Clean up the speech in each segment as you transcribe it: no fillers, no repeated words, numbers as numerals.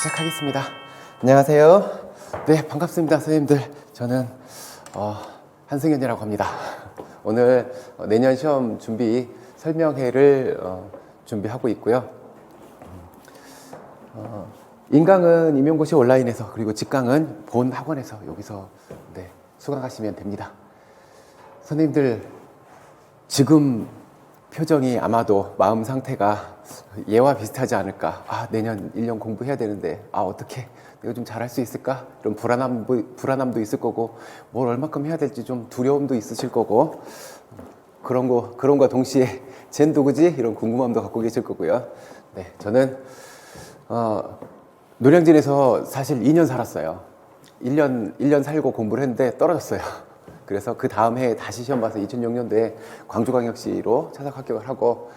시작하겠습니다. 안녕하세요. 네, 반갑습니다, 선생님들. 저는 한승현이라고 합니다. 오늘 내년 시험 준비 설명회를 준비하고 있고요. 인강은 임용고시 온라인에서, 그리고 직강은 본 학원에서 여기서 수강하시면 됩니다. 선생님들 지금 표정이 아마도 마음 상태가 얘와 비슷하지 않을까. 내년 1년 공부해야 되는데 어떻게 내가 좀 잘할 수 있을까? 이런 불안함도 있을 거고, 뭘 얼마큼 해야 될지 좀 두려움도 있으실 거고, 그런과 동시에 쟨 누구지? 이런 궁금함도 갖고 계실 거고요. 네, 저는 노량진에서 사실 2년 살았어요. 1년 살고 공부를 했는데 떨어졌어요. 그래서 그 다음 해에 다시 시험 봐서 2006년도에 광주광역시로 차석 합격을 하고,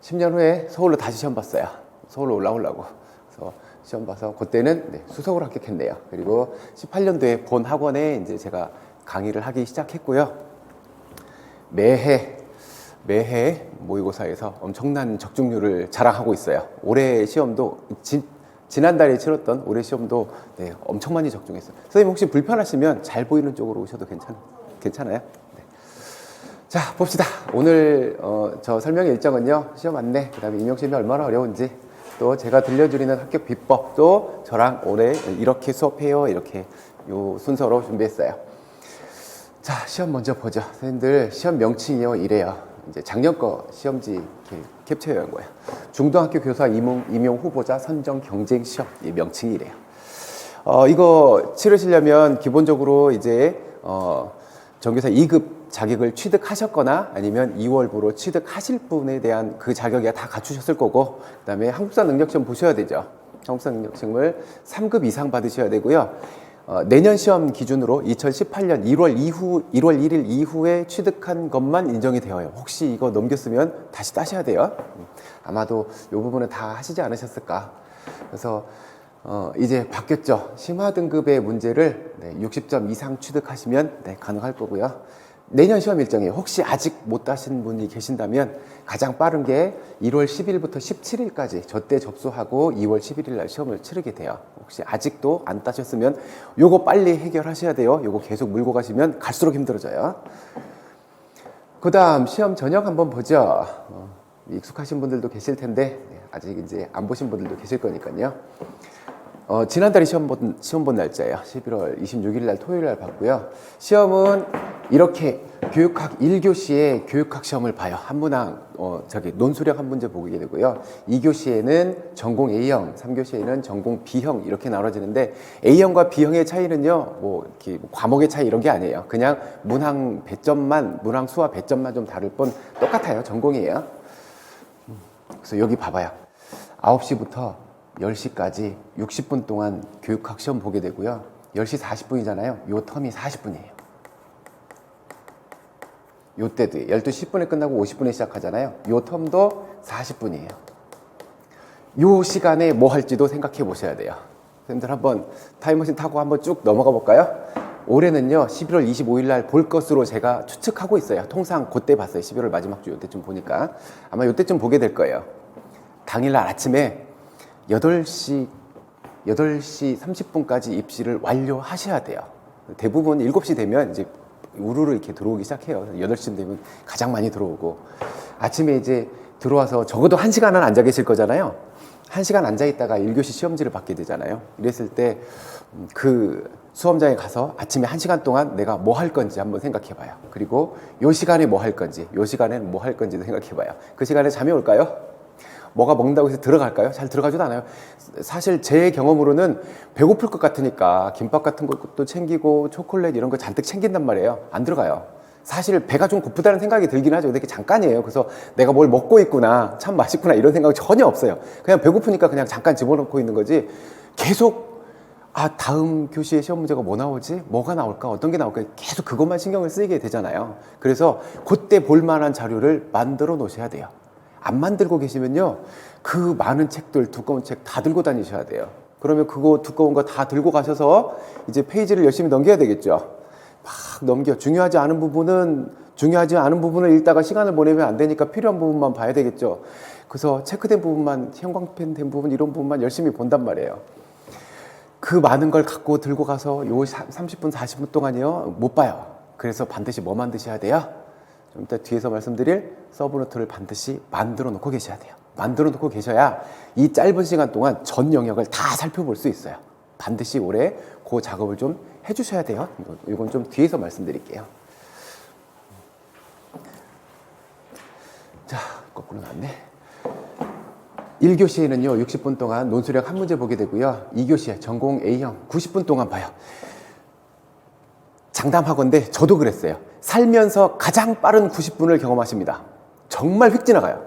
10년 후에 서울로 다시 시험 봤어요. 서울로 올라오려고. 그래서 시험 봐서 그때는 수석으로 합격했네요. 그리고 18년도에 본 학원에 이제 제가 강의를 하기 시작했고요. 매해 모의고사에서 엄청난 적중률을 자랑하고 있어요. 올해 시험도 지난달에 치렀던 올해 시험도 엄청 많이 적중했어요. 선생님 혹시 불편하시면 잘 보이는 쪽으로 오셔도 괜찮아요? 네. 자, 봅시다. 오늘 저 설명의 일정은요, 시험 안내, 그 다음에 임용시험이 얼마나 어려운지, 또 제가 들려드리는 합격 비법도 저랑 올해 이렇게 수업해요, 이렇게 요 순서로 준비했어요. 자, 시험 먼저 보죠. 선생님들 시험 명칭이요, 이래요. 이제 작년 거 시험지 캡처해온 거예요. 중등학교 교사 임용 후보자 선정 경쟁 시험, 이 명칭이 이래요. 이거 치르시려면 기본적으로 이제 전교사 2급 자격을 취득하셨거나 아니면 2월부로 취득하실 분에 대한 그 자격이 다 갖추셨을 거고, 그 다음에 한국사 능력시험 보셔야 되죠. 한국사 능력시험을 3급 이상 받으셔야 되고요. 내년 시험 기준으로 2018년 1월 1일 이후에 취득한 것만 인정이 되어요. 혹시 이거 넘겼으면 다시 따셔야 돼요. 아마도 이 부분은 다 하시지 않으셨을까. 그래서 이제 바뀌었죠. 심화 등급의 문제를 60점 이상 취득하시면 가능할 거고요. 내년 시험 일정이에요. 혹시 아직 못 따신 분이 계신다면 가장 빠른 게 1월 10일부터 17일까지 저때 접수하고 2월 11일 날 시험을 치르게 돼요. 혹시 아직도 안 따셨으면 요거 빨리 해결하셔야 돼요. 요거 계속 물고 가시면 갈수록 힘들어져요. 그 다음 시험 전형 한번 보죠. 익숙하신 분들도 계실 텐데 아직 이제 안 보신 분들도 계실 거니까요. 지난달에 시험 본 날짜예요. 11월 26일 날 토요일 날 봤고요. 시험은 이렇게 교육학 1교시에 교육학 시험을 봐요. 한 문항, 논술형 한 문제 보게 되고요. 2교시에는 전공 A형, 3교시에는 전공 B형 이렇게 나눠지는데, A형과 B형의 차이는요, 이렇게 과목의 차이 이런 게 아니에요. 그냥 문항 수와 배점만 좀 다를 뿐 똑같아요. 전공이에요. 그래서 여기 봐봐요. 9시부터 10시까지 60분 동안 교육학 시험 보게 되고요. 10시 40분이잖아요. 요 텀이 40분이에요. 요 때도 12시 10분에 끝나고 50분에 시작하잖아요. 요 텀도 40분이에요. 요 시간에 뭐 할지도 생각해 보셔야 돼요. 선생님들 한번 타임머신 타고 한번 쭉 넘어가 볼까요? 올해는요, 11월 25일 날 볼 것으로 제가 추측하고 있어요. 통상 그때 봤어요. 11월 마지막 주 요때쯤 보니까. 아마 요때쯤 보게 될 거예요. 당일날 아침에 8시 30분까지 입시를 완료하셔야 돼요. 대부분 7시 되면 이제 우르르 이렇게 들어오기 시작해요. 8시쯤 되면 가장 많이 들어오고, 아침에 이제 들어와서 적어도 1시간은 앉아 계실 거잖아요. 1시간 앉아 있다가 1교시 시험지를 받게 되잖아요. 이랬을 때 그 수험장에 가서 아침에 1시간 동안 내가 뭐 할 건지 한번 생각해 봐요. 그리고 요 시간에 뭐 할 건지, 요 시간에는 뭐 할 건지도 생각해 봐요. 그 시간에 잠이 올까요? 뭐가 먹는다고 해서 들어갈까요? 잘 들어가지도 않아요. 사실 제 경험으로는 배고플 것 같으니까 김밥 같은 것도 챙기고 초콜릿 이런 거 잔뜩 챙긴단 말이에요. 안 들어가요. 사실 배가 좀 고프다는 생각이 들긴 하죠. 근데 그게 잠깐이에요. 그래서 내가 뭘 먹고 있구나, 참 맛있구나 이런 생각이 전혀 없어요. 그냥 배고프니까 그냥 잠깐 집어넣고 있는 거지, 계속 다음 교시에 시험 문제가 뭐 나오지? 뭐가 나올까? 어떤 게 나올까? 계속 그것만 신경을 쓰이게 되잖아요. 그래서 그때 볼만한 자료를 만들어 놓으셔야 돼요. 안 만들고 계시면요, 그 많은 책들, 두꺼운 책 다 들고 다니셔야 돼요. 그러면 그거 두꺼운 거 다 들고 가셔서 이제 페이지를 열심히 넘겨야 되겠죠. 막 넘겨. 중요하지 않은 부분을 읽다가 시간을 보내면 안 되니까 필요한 부분만 봐야 되겠죠. 그래서 체크된 부분만, 형광펜 된 부분, 이런 부분만 열심히 본단 말이에요. 그 많은 걸 갖고 들고 가서 요 30분, 40분 동안이요 못 봐요. 그래서 반드시 뭐 만드셔야 돼요? 좀 이따 뒤에서 말씀드릴 서브노트를 반드시 만들어 놓고 계셔야 돼요. 만들어 놓고 계셔야 이 짧은 시간 동안 전 영역을 다 살펴볼 수 있어요. 반드시 올해 그 작업을 좀 해주셔야 돼요. 이건 좀 뒤에서 말씀드릴게요. 자, 거꾸로 나왔네. 1교시에는요 60분 동안 논술력 한 문제 보게 되고요. 2교시에 전공 A형 90분 동안 봐요. 장담하건대 저도 그랬어요. 살면서 가장 빠른 90분을 경험하십니다. 정말 휙 지나가요.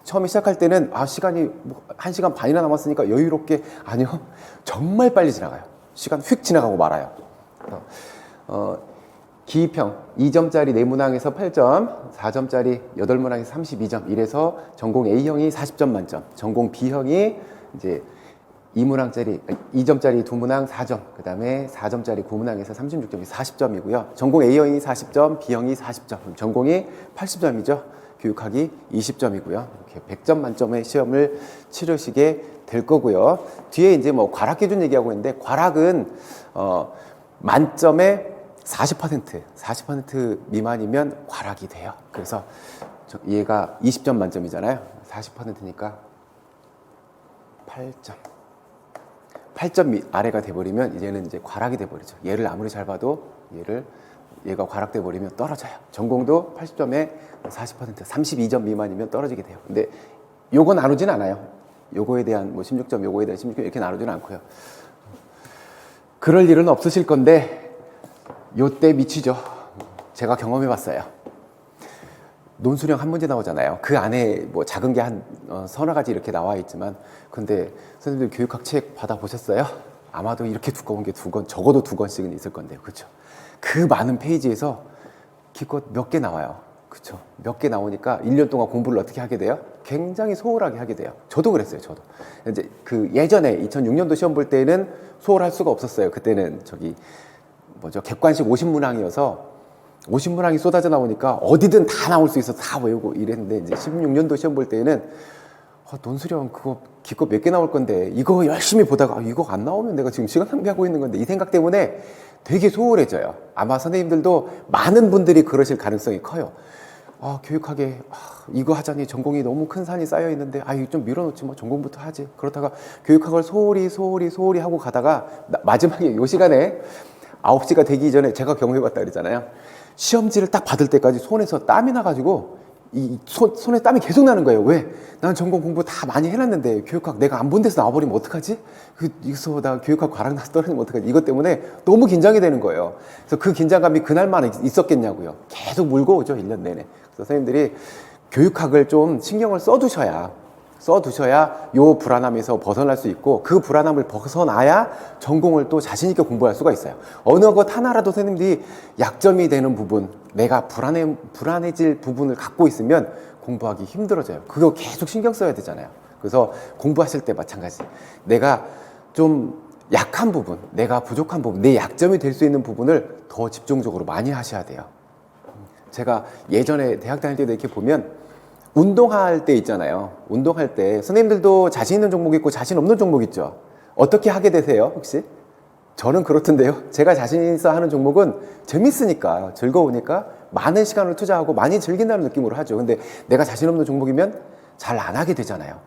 처음에 시작할 때는 시간이 뭐 1시간 반이나 남았으니까 여유롭게, 아니요, 정말 빨리 지나가요. 시간 휙 지나가고 말아요. 기입형 2점짜리 4문항에서 8점, 4점짜리 8문항에서 32점, 이래서 전공 A형이 40점 만점, 전공 B형이 이제 2문항짜리 2점짜리 2문항 4점, 그 다음에 4점짜리 9문항에서 36점이 40점이고요. 전공 A형이 40점, B형이 40점, 전공이 80점이죠. 교육학이 20점이고요. 이렇게 100점 만점의 시험을 치르시게 될 거고요. 뒤에 이제 뭐 과락 기준 얘기하고 있는데, 과락은 만점에 40% 미만이면 과락이 돼요. 그래서 얘가 20점 만점이잖아요. 40%니까 8점. 8점 아래가 돼버리면 이제는 이제 과락이 돼버리죠. 얘를 아무리 잘 봐도 얘가 과락돼 버리면 떨어져요. 전공도 80점에 40%, 32점 미만이면 떨어지게 돼요. 근데 요거 나누진 않아요. 요거에 대한 뭐 16점, 요거에 대한 16점 이렇게 나누지는 않고요. 그럴 일은 없으실 건데 요때 미치죠. 제가 경험해 봤어요. 논술형 한 문제 나오잖아요. 그 안에 뭐 작은 게 한 서너 가지 이렇게 나와 있지만, 근데 선생님들 교육학 책 받아보셨어요? 아마도 이렇게 두꺼운 게 적어도 2권씩은 있을 건데요. 그렇죠? 그 많은 페이지에서 기껏 몇 개 나와요. 그렇죠? 몇 개 나오니까 1년 동안 공부를 어떻게 하게 돼요? 굉장히 소홀하게 하게 돼요. 저도 그랬어요. 저도. 이제 그 예전에 2006년도 시험 볼 때는 소홀할 수가 없었어요. 그때는 객관식 50문항이어서 50문항이 쏟아져 나오니까 어디든 다 나올 수 있어서 다 외우고 이랬는데, 이제 16년도 시험 볼 때는 논술형 그거 기껏 몇 개 나올 건데 이거 열심히 보다가 이거 안 나오면 내가 지금 시간 낭비하고 있는 건데, 이 생각 때문에 되게 소홀해져요. 아마 선생님들도 많은 분들이 그러실 가능성이 커요. 교육학에 이거 하자니 전공이 너무 큰 산이 쌓여 있는데 이거 좀 밀어놓지 뭐 전공부터 하지. 그렇다가 교육학을 소홀히 하고 가다가 마지막에 요 시간에 9시가 되기 전에, 제가 경험해봤다 그랬잖아요. 시험지를 딱 받을 때까지 손에서 땀이 나가지고 손에 땀이 계속 나는 거예요. 왜? 난 전공 공부 다 많이 해놨는데 교육학 내가 안 본 데서 나와버리면 어떡하지? 여기서 나 교육학 과락 나서 떨어지면 어떡하지? 이것 때문에 너무 긴장이 되는 거예요. 그래서 그 긴장감이 그날만 있었겠냐고요. 계속 물고 오죠, 1년 내내. 그래서 선생님들이 교육학을 좀 신경을 써두셔야 요 불안함에서 벗어날 수 있고, 그 불안함을 벗어나야 전공을 또 자신 있게 공부할 수가 있어요. 어느 것 하나라도 선생님들이 약점이 되는 부분, 내가 불안해질 부분을 갖고 있으면 공부하기 힘들어져요. 그거 계속 신경 써야 되잖아요. 그래서 공부하실 때 마찬가지. 내가 좀 약한 부분, 내가 부족한 부분, 내 약점이 될 수 있는 부분을 더 집중적으로 많이 하셔야 돼요. 제가 예전에 대학 다닐 때도 이렇게 보면 운동할 때 있잖아요. 운동할 때 선생님들도 자신 있는 종목 있고 자신 없는 종목 있죠. 어떻게 하게 되세요, 혹시? 저는 그렇던데요. 제가 자신 있어 하는 종목은 재밌으니까, 즐거우니까 많은 시간을 투자하고 많이 즐긴다는 느낌으로 하죠. 근데 내가 자신 없는 종목이면 잘 안 하게 되잖아요.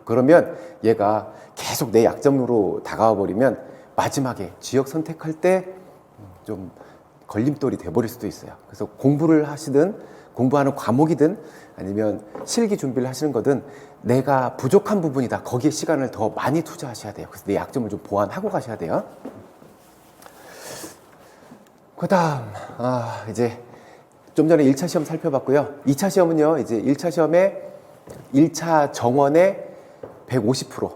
그러면 얘가 계속 내 약점으로 다가와 버리면 마지막에 지역 선택할 때 좀 걸림돌이 돼버릴 수도 있어요. 그래서 공부를 하시든 공부하는 과목이든 아니면 실기 준비를 하시는 거든 내가 부족한 부분이다, 거기에 시간을 더 많이 투자하셔야 돼요. 그래서 내 약점을 좀 보완하고 가셔야 돼요. 그 다음 이제 좀 전에 1차 시험 살펴봤고요. 2차 시험은요, 이제 1차 시험에 1차 정원의 150%,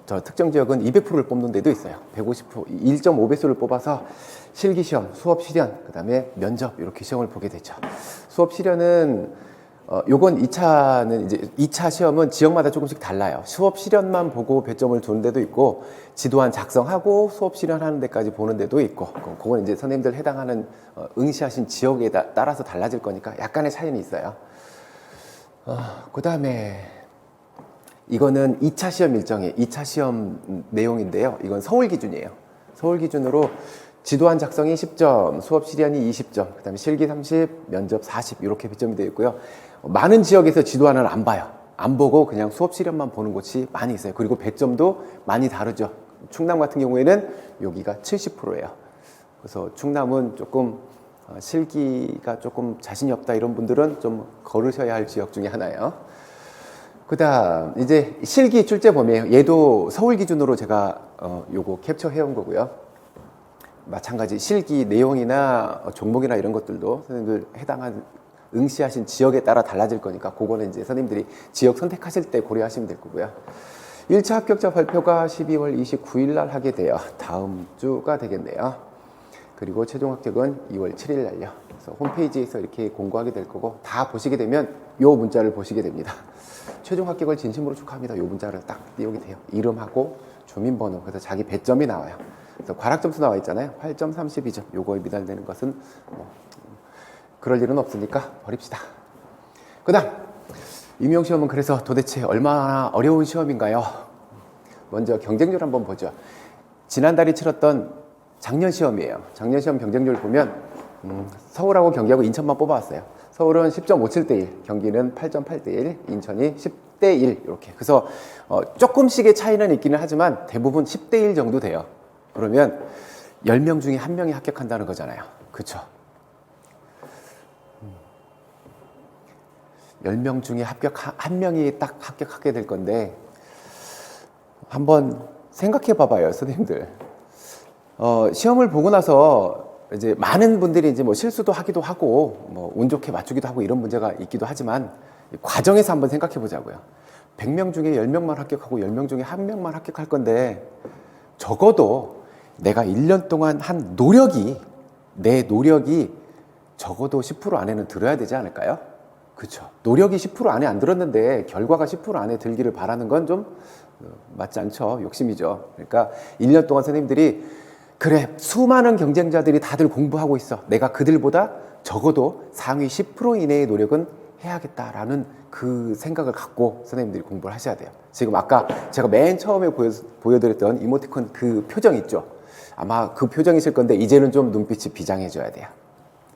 저 특정 지역은 200%를 뽑는 데도 있어요. 150%, 1.5배수를 뽑아서 실기시험, 수업 실연, 그 다음에 면접, 이렇게 시험을 보게 되죠. 수업 실연은 요건 2차는 이제 2차 시험은 지역마다 조금씩 달라요. 수업 실연만 보고 배점을 두는 데도 있고, 지도안 작성하고 수업 실연하는 데까지 보는 데도 있고, 그건 이제 선생님들 해당하는 응시하신 지역에 따라서 달라질 거니까 약간의 차이는 있어요. 그 다음에 이거는 2차 시험 일정이에요. 2차 시험 내용인데요. 이건 서울 기준이에요. 서울 기준으로 지도안 작성이 10점, 수업 실현이 20점, 그다음에 실기 30, 면접 40 이렇게 배점이 되어 있고요. 많은 지역에서 지도안을 안 봐요. 안 보고 그냥 수업 실현만 보는 곳이 많이 있어요. 그리고 배점도 많이 다르죠. 충남 같은 경우에는 여기가 70%예요. 그래서 충남은 조금 실기가 조금 자신이 없다 이런 분들은 좀 걸으셔야 할 지역 중에 하나예요. 그다음 이제 실기 출제 범위예요. 얘도 서울 기준으로 제가 요거 캡처해 온 거고요. 마찬가지 실기 내용이나 종목이나 이런 것들도 선생님들 해당한 응시하신 지역에 따라 달라질 거니까 그거는 이제 선생님들이 지역 선택하실 때 고려하시면 될 거고요. 1차 합격자 발표가 12월 29일 날 하게 돼요. 다음 주가 되겠네요. 그리고 최종 합격은 2월 7일 날요. 그래서 홈페이지에서 이렇게 공고하게 될 거고 다 보시게 되면 요 문자를 보시게 됩니다. 최종 합격을 진심으로 축하합니다. 요 문자를 딱 띄우게 돼요. 이름하고 주민번호, 그래서 자기 배점이 나와요. 그래서 과락점수 나와 있잖아요. 8점, 32점. 요거에 미달되는 것은 뭐 그럴 일은 없으니까 버립시다. 그 다음 임용시험은 그래서 도대체 얼마나 어려운 시험인가요? 먼저 경쟁률 한번 보죠. 지난달에 치렀던 작년 시험이에요. 작년 시험 경쟁률 보면 서울하고 경기하고 인천만 뽑아왔어요. 서울은 10.57대 1, 경기는 8.8대 1, 인천이 10대 1 이렇게. 그래서 조금씩의 차이는 있기는 하지만 대부분 10대 1 정도 돼요. 그러면 10명 중에 1명이 합격한다는 거잖아요. 그렇죠? 10명 중에 한 명이 딱 합격하게 될 건데 한번 생각해 봐봐요, 선생님들. 시험을 보고 나서 이제 많은 분들이 이제 뭐 실수도 하기도 하고 뭐 운 좋게 맞추기도 하고 이런 문제가 있기도 하지만 과정에서 한번 생각해 보자고요. 100명 중에 10명만 합격하고 10명 중에 1명만 합격할 건데 적어도 내가 1년 동안 한 노력이, 내 노력이 적어도 10% 안에는 들어야 되지 않을까요? 그렇죠. 노력이 10% 안에 안 들었는데 결과가 10% 안에 들기를 바라는 건 좀 맞지 않죠. 욕심이죠. 그러니까 1년 동안 선생님들이 그래, 수많은 경쟁자들이 다들 공부하고 있어. 내가 그들보다 적어도 상위 10% 이내의 노력은 해야겠다라는 그 생각을 갖고 선생님들이 공부를 하셔야 돼요. 지금 아까 제가 맨 처음에 보여드렸던 이모티콘 그 표정 있죠? 아마 그 표정이실 건데 이제는 좀 눈빛이 비장해져야 돼요.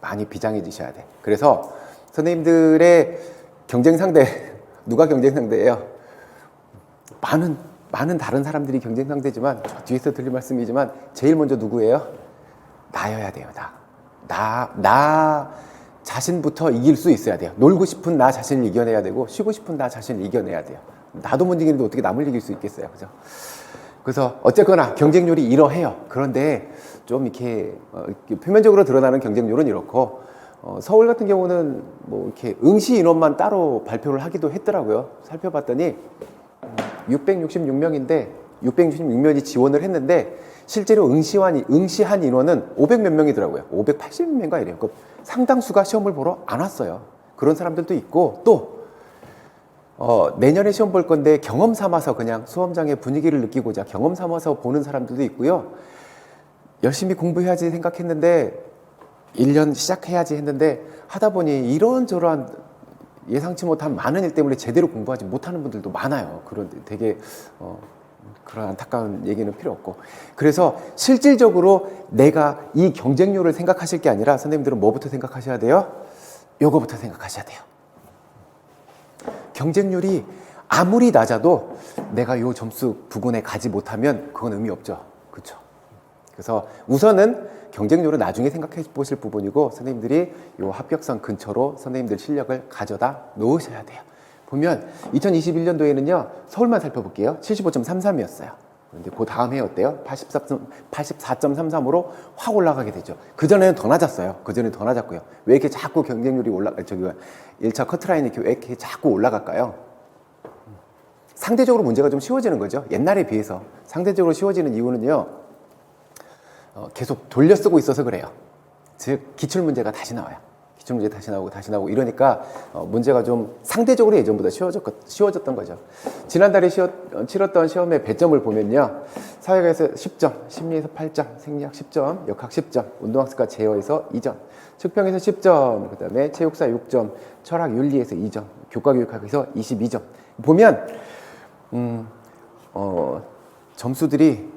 많이 비장해지셔야 돼. 그래서 선생님들의 경쟁 상대, 누가 경쟁 상대예요? 많은 다른 사람들이 경쟁 상대지만 저 뒤에서 드릴 말씀이지만 제일 먼저 누구예요? 나여야 돼요. 나 자신부터 이길 수 있어야 돼요. 놀고 싶은 나 자신을 이겨내야 되고 쉬고 싶은 나 자신을 이겨내야 돼요. 나도 못 이기는데 어떻게 남을 이길 수 있겠어요. 그죠? 그래서 어쨌거나 경쟁률이 이러해요. 그런데 좀 이렇게 표면적으로 드러나는 경쟁률은 이렇고 서울 같은 경우는 뭐 이렇게 응시 인원만 따로 발표를 하기도 했더라고요. 살펴봤더니 666명인데 666명이 지원을 했는데 실제로 응시한 인원은 500 몇 명이더라고요. 580명인가 이래요. 그 상당수가 시험을 보러 안 왔어요. 그런 사람들도 있고 또 내년에 시험 볼 건데 경험 삼아서 그냥 수험장의 분위기를 느끼고자 경험 삼아서 보는 사람들도 있고요. 열심히 공부해야지 생각했는데 1년 시작해야지 했는데 하다 보니 이런저런 예상치 못한 많은 일 때문에 제대로 공부하지 못하는 분들도 많아요. 그런 되게 그런 안타까운 얘기는 필요 없고. 그래서 실질적으로 내가 이 경쟁률을 생각하실 게 아니라 선생님들은 뭐부터 생각하셔야 돼요? 요거부터 생각하셔야 돼요. 경쟁률이 아무리 낮아도 내가 요 점수 부근에 가지 못하면 그건 의미 없죠. 그렇죠? 그래서 우선은 경쟁률은 나중에 생각해 보실 부분이고 선생님들이 요 합격선 근처로 선생님들 실력을 가져다 놓으셔야 돼요. 보면 2021년도에는요. 서울만 살펴볼게요. 75.33이었어요. 그런데 그 다음 해 어때요? 84.33으로 확 올라가게 되죠. 그전에는 더 낮았어요. 그전에는 더 낮았고요. 왜 이렇게 자꾸 경쟁률이 1차 커트라인이 왜 이렇게 자꾸 올라갈까요? 상대적으로 문제가 좀 쉬워지는 거죠. 옛날에 비해서 상대적으로 쉬워지는 이유는요. 계속 돌려 쓰고 있어서 그래요. 즉 기출문제가 다시 나와요. 기출문제 다시 나오고 이러니까 문제가 좀 상대적으로 예전보다 쉬워졌던 거죠. 지난달에 치렀던 시험의 배점을 보면요. 사회과에서 10점, 심리에서 8점, 생리학 10점, 역학 10점, 운동학습과 제어에서 2점, 측평에서 10점, 그 다음에 체육사 6점, 철학 윤리에서 2점, 교과교육학에서 22점. 보면 점수들이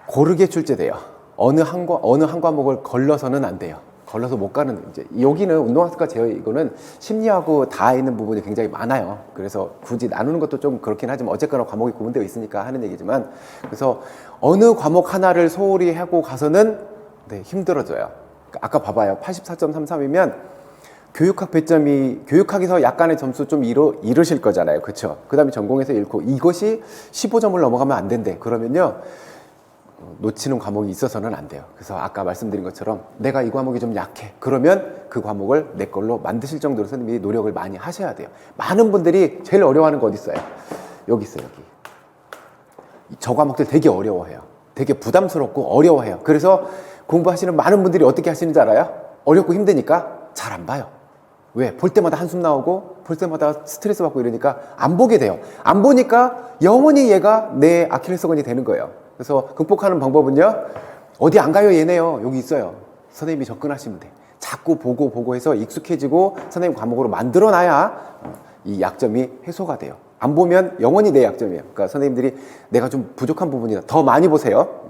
고르게 출제돼요. 어느 한 과목을 걸러서는 안 돼요. 걸러서 못 가는, 이제 여기는 운동학습과 제어, 이거는 심리하고 닿아 있는 부분이 굉장히 많아요. 그래서 굳이 나누는 것도 좀 그렇긴 하지만 어쨌거나 과목이 구분되어 있으니까 하는 얘기지만, 그래서 어느 과목 하나를 소홀히 하고 가서는 네, 힘들어져요. 아까 봐봐요. 84.33이면 교육학 배점이, 교육학에서 약간의 점수 좀 잃으실 거잖아요. 그쵸? 그 다음에 전공에서 잃고, 이것이 15점을 넘어가면 안 된대. 그러면요, 놓치는 과목이 있어서는 안 돼요. 그래서 아까 말씀드린 것처럼 내가 이 과목이 좀 약해. 그러면 그 과목을 내 걸로 만드실 정도로 선생님이 노력을 많이 하셔야 돼요. 많은 분들이 제일 어려워하는 거 어디 있어요? 여기 있어요, 여기. 저 과목들 되게 어려워해요. 되게 부담스럽고 어려워해요. 그래서 공부하시는 많은 분들이 어떻게 하시는지 알아요? 어렵고 힘드니까 잘 안 봐요. 왜? 볼 때마다 한숨 나오고 볼 때마다 스트레스 받고 이러니까 안 보게 돼요. 안 보니까 영원히 얘가 내 아킬레스건이 되는 거예요. 그래서 극복하는 방법은요, 어디 안 가요 얘네요. 여기 있어요. 선생님이 접근하시면 돼. 자꾸 보고 해서 익숙해지고 선생님 과목으로 만들어놔야 이 약점이 해소가 돼요. 안 보면 영원히 내 약점이에요. 그러니까 선생님들이 내가 좀 부족한 부분이다, 더 많이 보세요.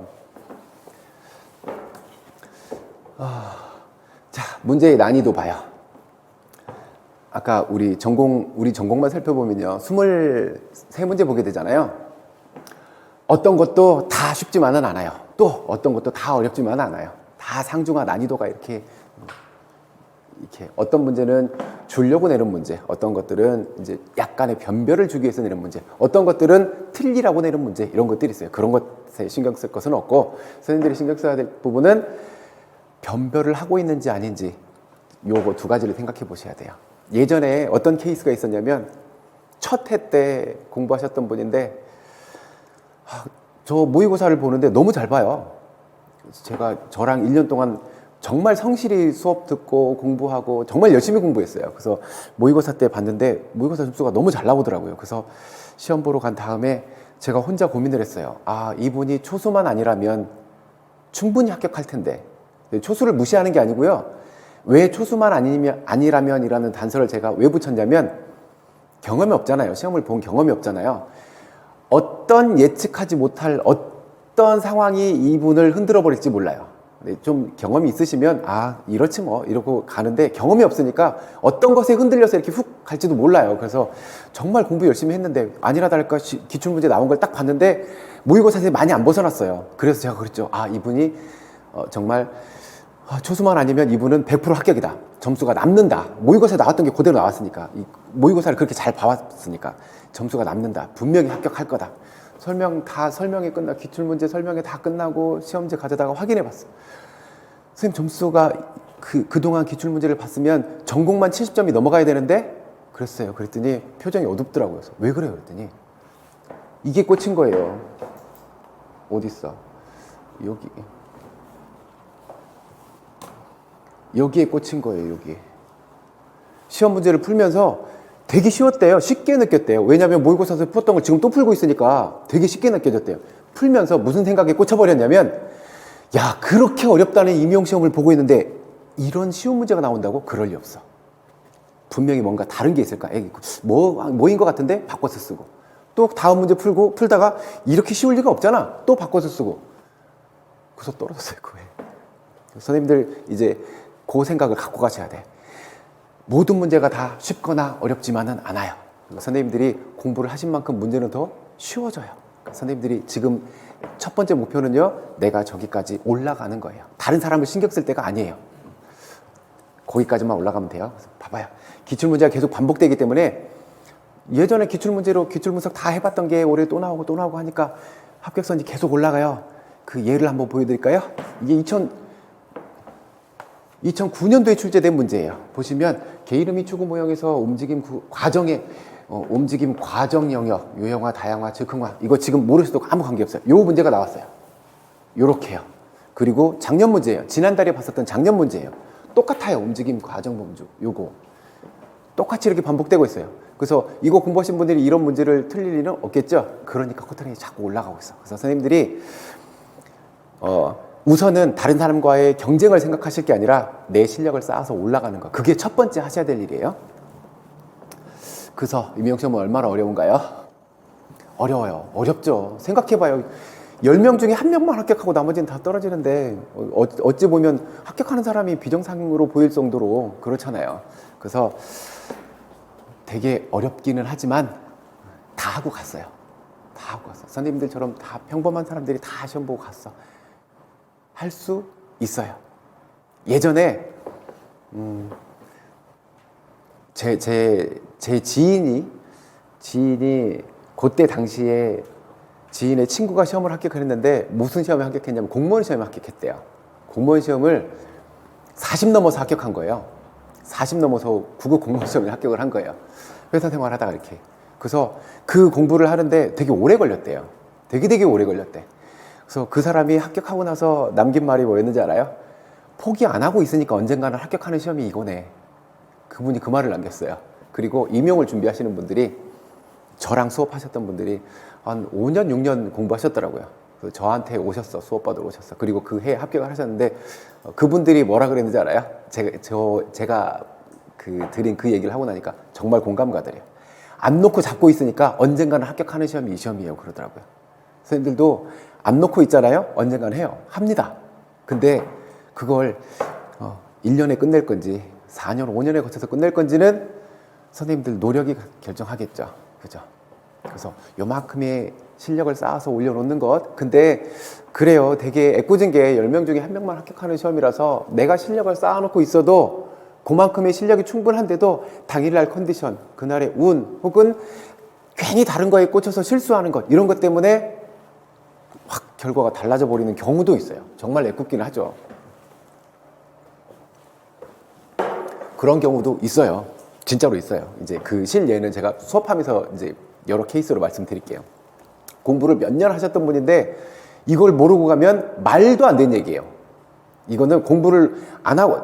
자, 문제의 난이도 봐요. 아까 우리 전공만 살펴보면요, 23문제 보게 되잖아요. 어떤 것도 다 쉽지만은 않아요. 또 어떤 것도 다 어렵지만은 않아요. 다 상중하 난이도가 이렇게 어떤 문제는 주려고 내는 문제, 어떤 것들은 이제 약간의 변별을 주기 위해서 내는 문제, 어떤 것들은 틀리라고 내는 문제, 이런 것들이 있어요. 그런 것에 신경 쓸 것은 없고, 선생님들이 신경 써야 될 부분은 변별을 하고 있는지 아닌지, 요거 두 가지를 생각해 보셔야 돼요. 예전에 어떤 케이스가 있었냐면, 첫 해 때 공부하셨던 분인데, 저 모의고사를 보는데 너무 잘 봐요. 저랑 1년 동안 정말 성실히 수업 듣고 공부하고 정말 열심히 공부했어요. 그래서 모의고사 때 봤는데 모의고사 점수가 너무 잘 나오더라고요. 그래서 시험 보러 간 다음에 제가 혼자 고민을 했어요. 아, 이분이 초수만 아니라면 충분히 합격할 텐데. 초수를 무시하는 게 아니고요. 왜 초수만 아니라면이라는 단서를 제가 왜 붙였냐면, 경험이 없잖아요. 시험을 본 경험이 없잖아요. 어떤 예측하지 못할 어떤 상황이 이분을 흔들어 버릴지 몰라요. 좀 경험이 있으시면 이렇지 뭐 이러고 가는데, 경험이 없으니까 어떤 것에 흔들려서 이렇게 훅 갈지도 몰라요. 그래서 정말 공부 열심히 했는데 아니나 다를까 기출문제 나온 걸 딱 봤는데 모의고사에서 많이 안 벗어났어요. 그래서 제가 그랬죠. 이분이 정말 초수만 아니면 이분은 100% 합격이다. 점수가 남는다. 모의고사에 나왔던 게 그대로 나왔으니까, 모의고사를 그렇게 잘 봐왔으니까 점수가 남는다. 분명히 합격할 거다. 설명이 끝나, 기출문제 설명이 다 끝나고 시험지 가져다가 확인해 봤어. 선생님, 점수가 그동안 기출문제를 봤으면 전공만 70점이 넘어가야 되는데? 그랬어요. 그랬더니 표정이 어둡더라고요. 그래서 왜 그래요? 그랬더니 이게 꽂힌 거예요. 어딨어? 여기에 꽂힌 거예요. 여기. 시험 문제를 풀면서 되게 쉬웠대요. 쉽게 느꼈대요. 왜냐하면 모의고사에서 풀었던 걸 지금 또 풀고 있으니까 되게 쉽게 느껴졌대요. 풀면서 무슨 생각에 꽂혀버렸냐면, 야, 그렇게 어렵다는 임용시험을 보고 있는데 이런 쉬운 문제가 나온다고? 그럴 리 없어. 분명히 뭔가 다른 게 있을까? 뭐인 것 같은데 바꿔서 쓰고, 또 다음 문제 풀다가 이렇게 쉬울 리가 없잖아. 또 바꿔서 쓰고. 그래서 떨어졌어요. 그거에. 선생님들 이제 그 생각을 갖고 가셔야 돼. 모든 문제가 다 쉽거나 어렵지만은 않아요. 선생님들이 공부를 하신 만큼 문제는 더 쉬워져요. 선생님들이 지금 첫 번째 목표는요, 내가 저기까지 올라가는 거예요. 다른 사람을 신경 쓸 때가 아니에요. 거기까지만 올라가면 돼요. 그래서 봐봐요. 기출문제가 계속 반복되기 때문에, 예전에 기출문제로 기출분석 다 해봤던 게 올해 또 나오고 하니까 합격선이 계속 올라가요. 그 예를 한번 보여드릴까요? 이게 2009년도에 출제된 문제예요. 보시면 개이름이 추구 모형에서 움직임 과정 영역, 유형화, 다양화, 즉흥화, 이거 지금 모르셔도 아무 관계없어요. 요 문제가 나왔어요. 요렇게요. 그리고 작년 문제예요. 지난달에 봤었던 작년 문제예요. 똑같아요. 움직임 과정 범주, 요거 똑같이 이렇게 반복되고 있어요. 그래서 이거 공부하신 분들이 이런 문제를 틀릴 일은 없겠죠. 그러니까 커트라인이 자꾸 올라가고 있어. 그래서 선생님들이 우선은 다른 사람과의 경쟁을 생각하실 게 아니라 내 실력을 쌓아서 올라가는 거, 그게 첫 번째 하셔야 될 일이에요. 그래서 임용시험은 얼마나 어려운가요? 어려워요. 어렵죠. 생각해봐요. 10명 중에 1명만 합격하고 나머지는 다 떨어지는데 어찌 보면 합격하는 사람이 비정상으로 보일 정도로 그렇잖아요. 그래서 되게 어렵기는 하지만 다 하고 갔어요. 다 하고 갔어. 선생님들처럼 다 평범한 사람들이 다 시험 보고 갔어. 할 수 있어요. 예전에 제 지인이 그때 당시에 지인의 친구가 시험을 합격했는데 무슨 시험에 합격했냐면 공무원 시험에 합격했대요. 공무원 시험을 40 넘어서 합격한 거예요. 40 넘어서 국어 공무원 시험에 합격을 한 거예요. 회사 생활하다가 이렇게. 그래서 그 공부를 하는데 되게 오래 걸렸대요. 되게 오래 걸렸대. 그래서 그 사람이 합격하고 나서 남긴 말이 뭐였는지 알아요? 포기 안 하고 있으니까 언젠가는 합격하는 시험이 이거네. 그분이 그 말을 남겼어요. 그리고 임용을 준비하시는 분들이 저랑 수업하셨던 분들이 한 5년, 6년 공부하셨더라고요. 그래서 저한테 오셨어. 수업받으러 오셨어. 그리고 그 해에 합격을 하셨는데 그분들이 뭐라 그랬는지 알아요? 제가 드린 그 얘기를 하고 나니까 정말 공감 가더래요. 안 놓고 잡고 있으니까 언젠가는 합격하는 시험이 이 시험이에요. 그러더라고요. 선생님들도 안 놓고 있잖아요. 언젠가는 해요. 합니다. 근데 그걸 1년에 끝낼 건지 4년, 5년에 거쳐서 끝낼 건지는 선생님들 노력이 결정하겠죠. 그죠? 그래서 요만큼의 실력을 쌓아서 올려놓는 것. 근데 그래요. 되게 애꿎은 게 10명 중에 1명만 합격하는 시험이라서 내가 실력을 쌓아놓고 있어도 그만큼의 실력이 충분한데도 당일날 컨디션, 그날의 운, 혹은 괜히 다른 거에 꽂혀서 실수하는 것, 이런 것 때문에 확 결과가 달라져 버리는 경우도 있어요. 정말 애꿎기는 하죠. 그런 경우도 있어요. 진짜로 있어요. 이제 그 실예는 제가 수업하면서 이제 여러 케이스로 말씀드릴게요. 공부를 몇 년 하셨던 분인데 이걸 모르고 가면 말도 안 되는 얘기예요. 이거는 공부를 안 하고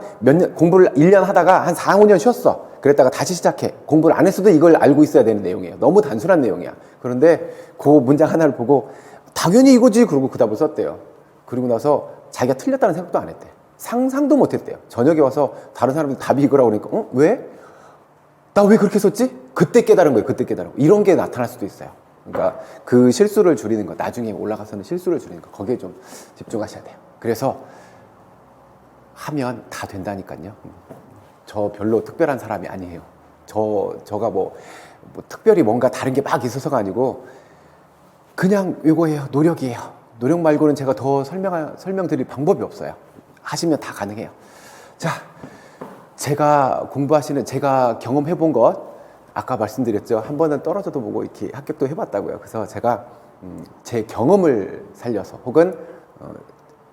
공부를 1년 하다가 한 4, 5년 쉬었어. 그랬다가 다시 시작해. 공부를 안 했어도 이걸 알고 있어야 되는 내용이에요. 너무 단순한 내용이야. 그런데 그 문장 하나를 보고 당연히 이거지 그러고 그 답을 썼대요. 그리고 나서 자기가 틀렸다는 생각도 안 했대. 상상도 못 했대요. 저녁에 와서 다른 사람들이 답이 이거라고 그러니까 왜? 나 왜 그렇게 썼지? 그때 깨달은 거예요. 그때 깨달은 거. 이런 게 나타날 수도 있어요. 그러니까 그 실수를 줄이는 거, 나중에 올라가서는 실수를 줄이는 거, 거기에 좀 집중하셔야 돼요. 그래서 하면 다 된다니까요. 저 별로 특별한 사람이 아니에요. 저가 뭐 특별히 뭔가 다른 게 막 있어서가 아니고 그냥 이거예요. 노력이에요. 노력 말고는 제가 더 설명드릴 방법이 없어요. 하시면 다 가능해요. 자, 제가 경험해 본 것, 아까 말씀드렸죠. 한 번은 떨어져도 보고 이렇게 합격도 해봤다고요. 그래서 제가 제 경험을 살려서 혹은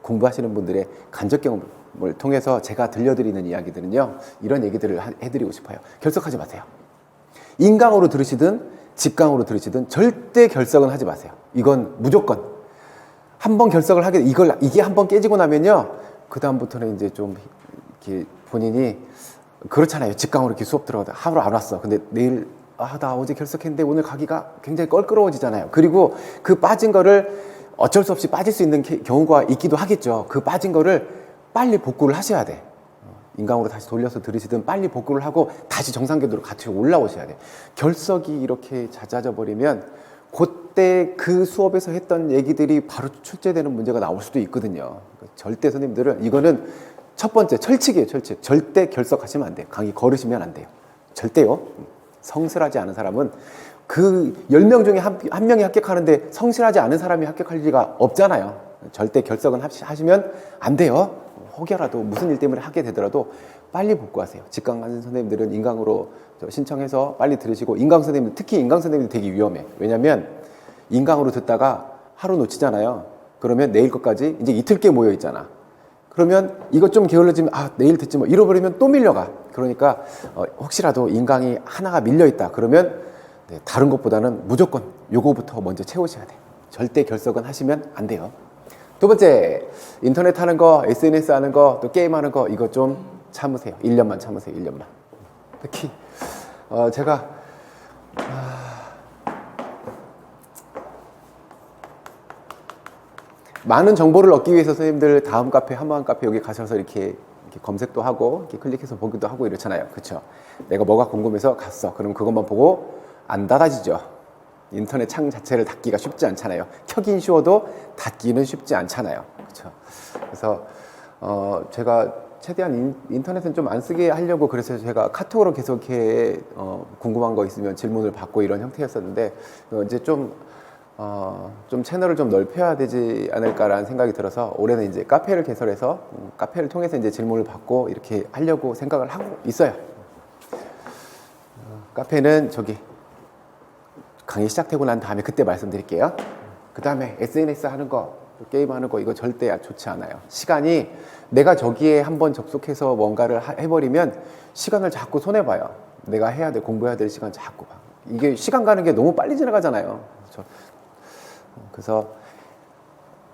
공부하시는 분들의 간접 경험을 통해서 제가 들려드리는 이야기들은요, 이런 얘기들을 해드리고 싶어요. 결석하지 마세요. 인강으로 들으시든 직강으로 들으시든 절대 결석은 하지 마세요. 이건 무조건. 한 번 결석을 이게 한 번 깨지고 나면요, 그 다음부터는 이제 좀 이렇게 본인이 그렇잖아요. 직강으로 이렇게 수업 들어가다 하루 안 왔어. 근데 내일 나 어제 결석했는데 오늘 가기가 굉장히 껄끄러워지잖아요. 그리고 그 빠진 거를 어쩔 수 없이 빠질 수 있는 경우가 있기도 하겠죠. 그 빠진 거를 빨리 복구를 하셔야 돼. 인강으로 다시 돌려서 들으시든 빨리 복구를 하고 다시 정상궤도로 같이 올라오셔야 돼. 결석이 이렇게 잦아져 버리면 그때 그 수업에서 했던 얘기들이 바로 출제되는 문제가 나올 수도 있거든요. 절대 선생님들은 이거는 첫 번째 철칙이에요. 철칙. 절대 결석하시면 안 돼요. 강의 걸으시면 안 돼요. 절대요. 성실하지 않은 사람은 그 10명 중에 한 명이 합격하는데 성실하지 않은 사람이 합격할 리가 없잖아요. 절대 결석은 하시면 안 돼요. 혹여라도 무슨 일 때문에 하게 되더라도 빨리 복구하세요. 직강 가는 선생님들은 인강으로 신청해서 빨리 들으시고, 인강 선생님들, 특히 인강 선생님들 되게 위험해. 왜냐면 인강으로 듣다가 하루 놓치잖아요. 그러면 내일 것까지 이제 이틀께 모여 있잖아. 그러면 이것 좀 게을러지면 내일 듣지 뭐 잃어버리면 또 밀려가. 그러니까 혹시라도 인강이 하나가 밀려있다 그러면 다른 것보다는 무조건 요거부터 먼저 채우셔야 돼. 절대 결석은 하시면 안 돼요. 두 번째, 인터넷 하는 거, SNS 하는 거, 또 게임 하는 거, 이거 좀 참으세요. 1년만 참으세요. 1년만. 특히 제가 많은 정보를 얻기 위해서 선생님들 다음 카페, 한마음 카페 여기 가셔서 이렇게 검색도 하고 이렇게 클릭해서 보기도 하고 이렇잖아요. 그렇죠? 내가 뭐가 궁금해서 갔어. 그럼 그것만 보고 안 닫아지죠. 인터넷 창 자체를 닫기가 쉽지 않잖아요. 켜긴 쉬워도 닫기는 쉽지 않잖아요. 그렇죠. 그래서 제가 최대한 인터넷은 좀 안 쓰게 하려고 그래서 제가 카톡으로 계속 이렇게 궁금한 거 있으면 질문을 받고 이런 형태였었는데 이제 좀 채널을 좀 넓혀야 되지 않을까라는 생각이 들어서 올해는 이제 카페를 개설해서 카페를 통해서 이제 질문을 받고 이렇게 하려고 생각을 하고 있어요. 카페는 저기 강의 시작되고 난 다음에 그때 말씀드릴게요. 그 다음에 SNS 하는 거, 게임 하는 거 이거 절대 좋지 않아요. 시간이 내가 저기에 한번 접속해서 뭔가를 해버리면 시간을 자꾸 손해봐요. 내가 해야 돼, 공부해야 될 시간 자꾸 봐. 이게 시간 가는 게 너무 빨리 지나가잖아요. 그래서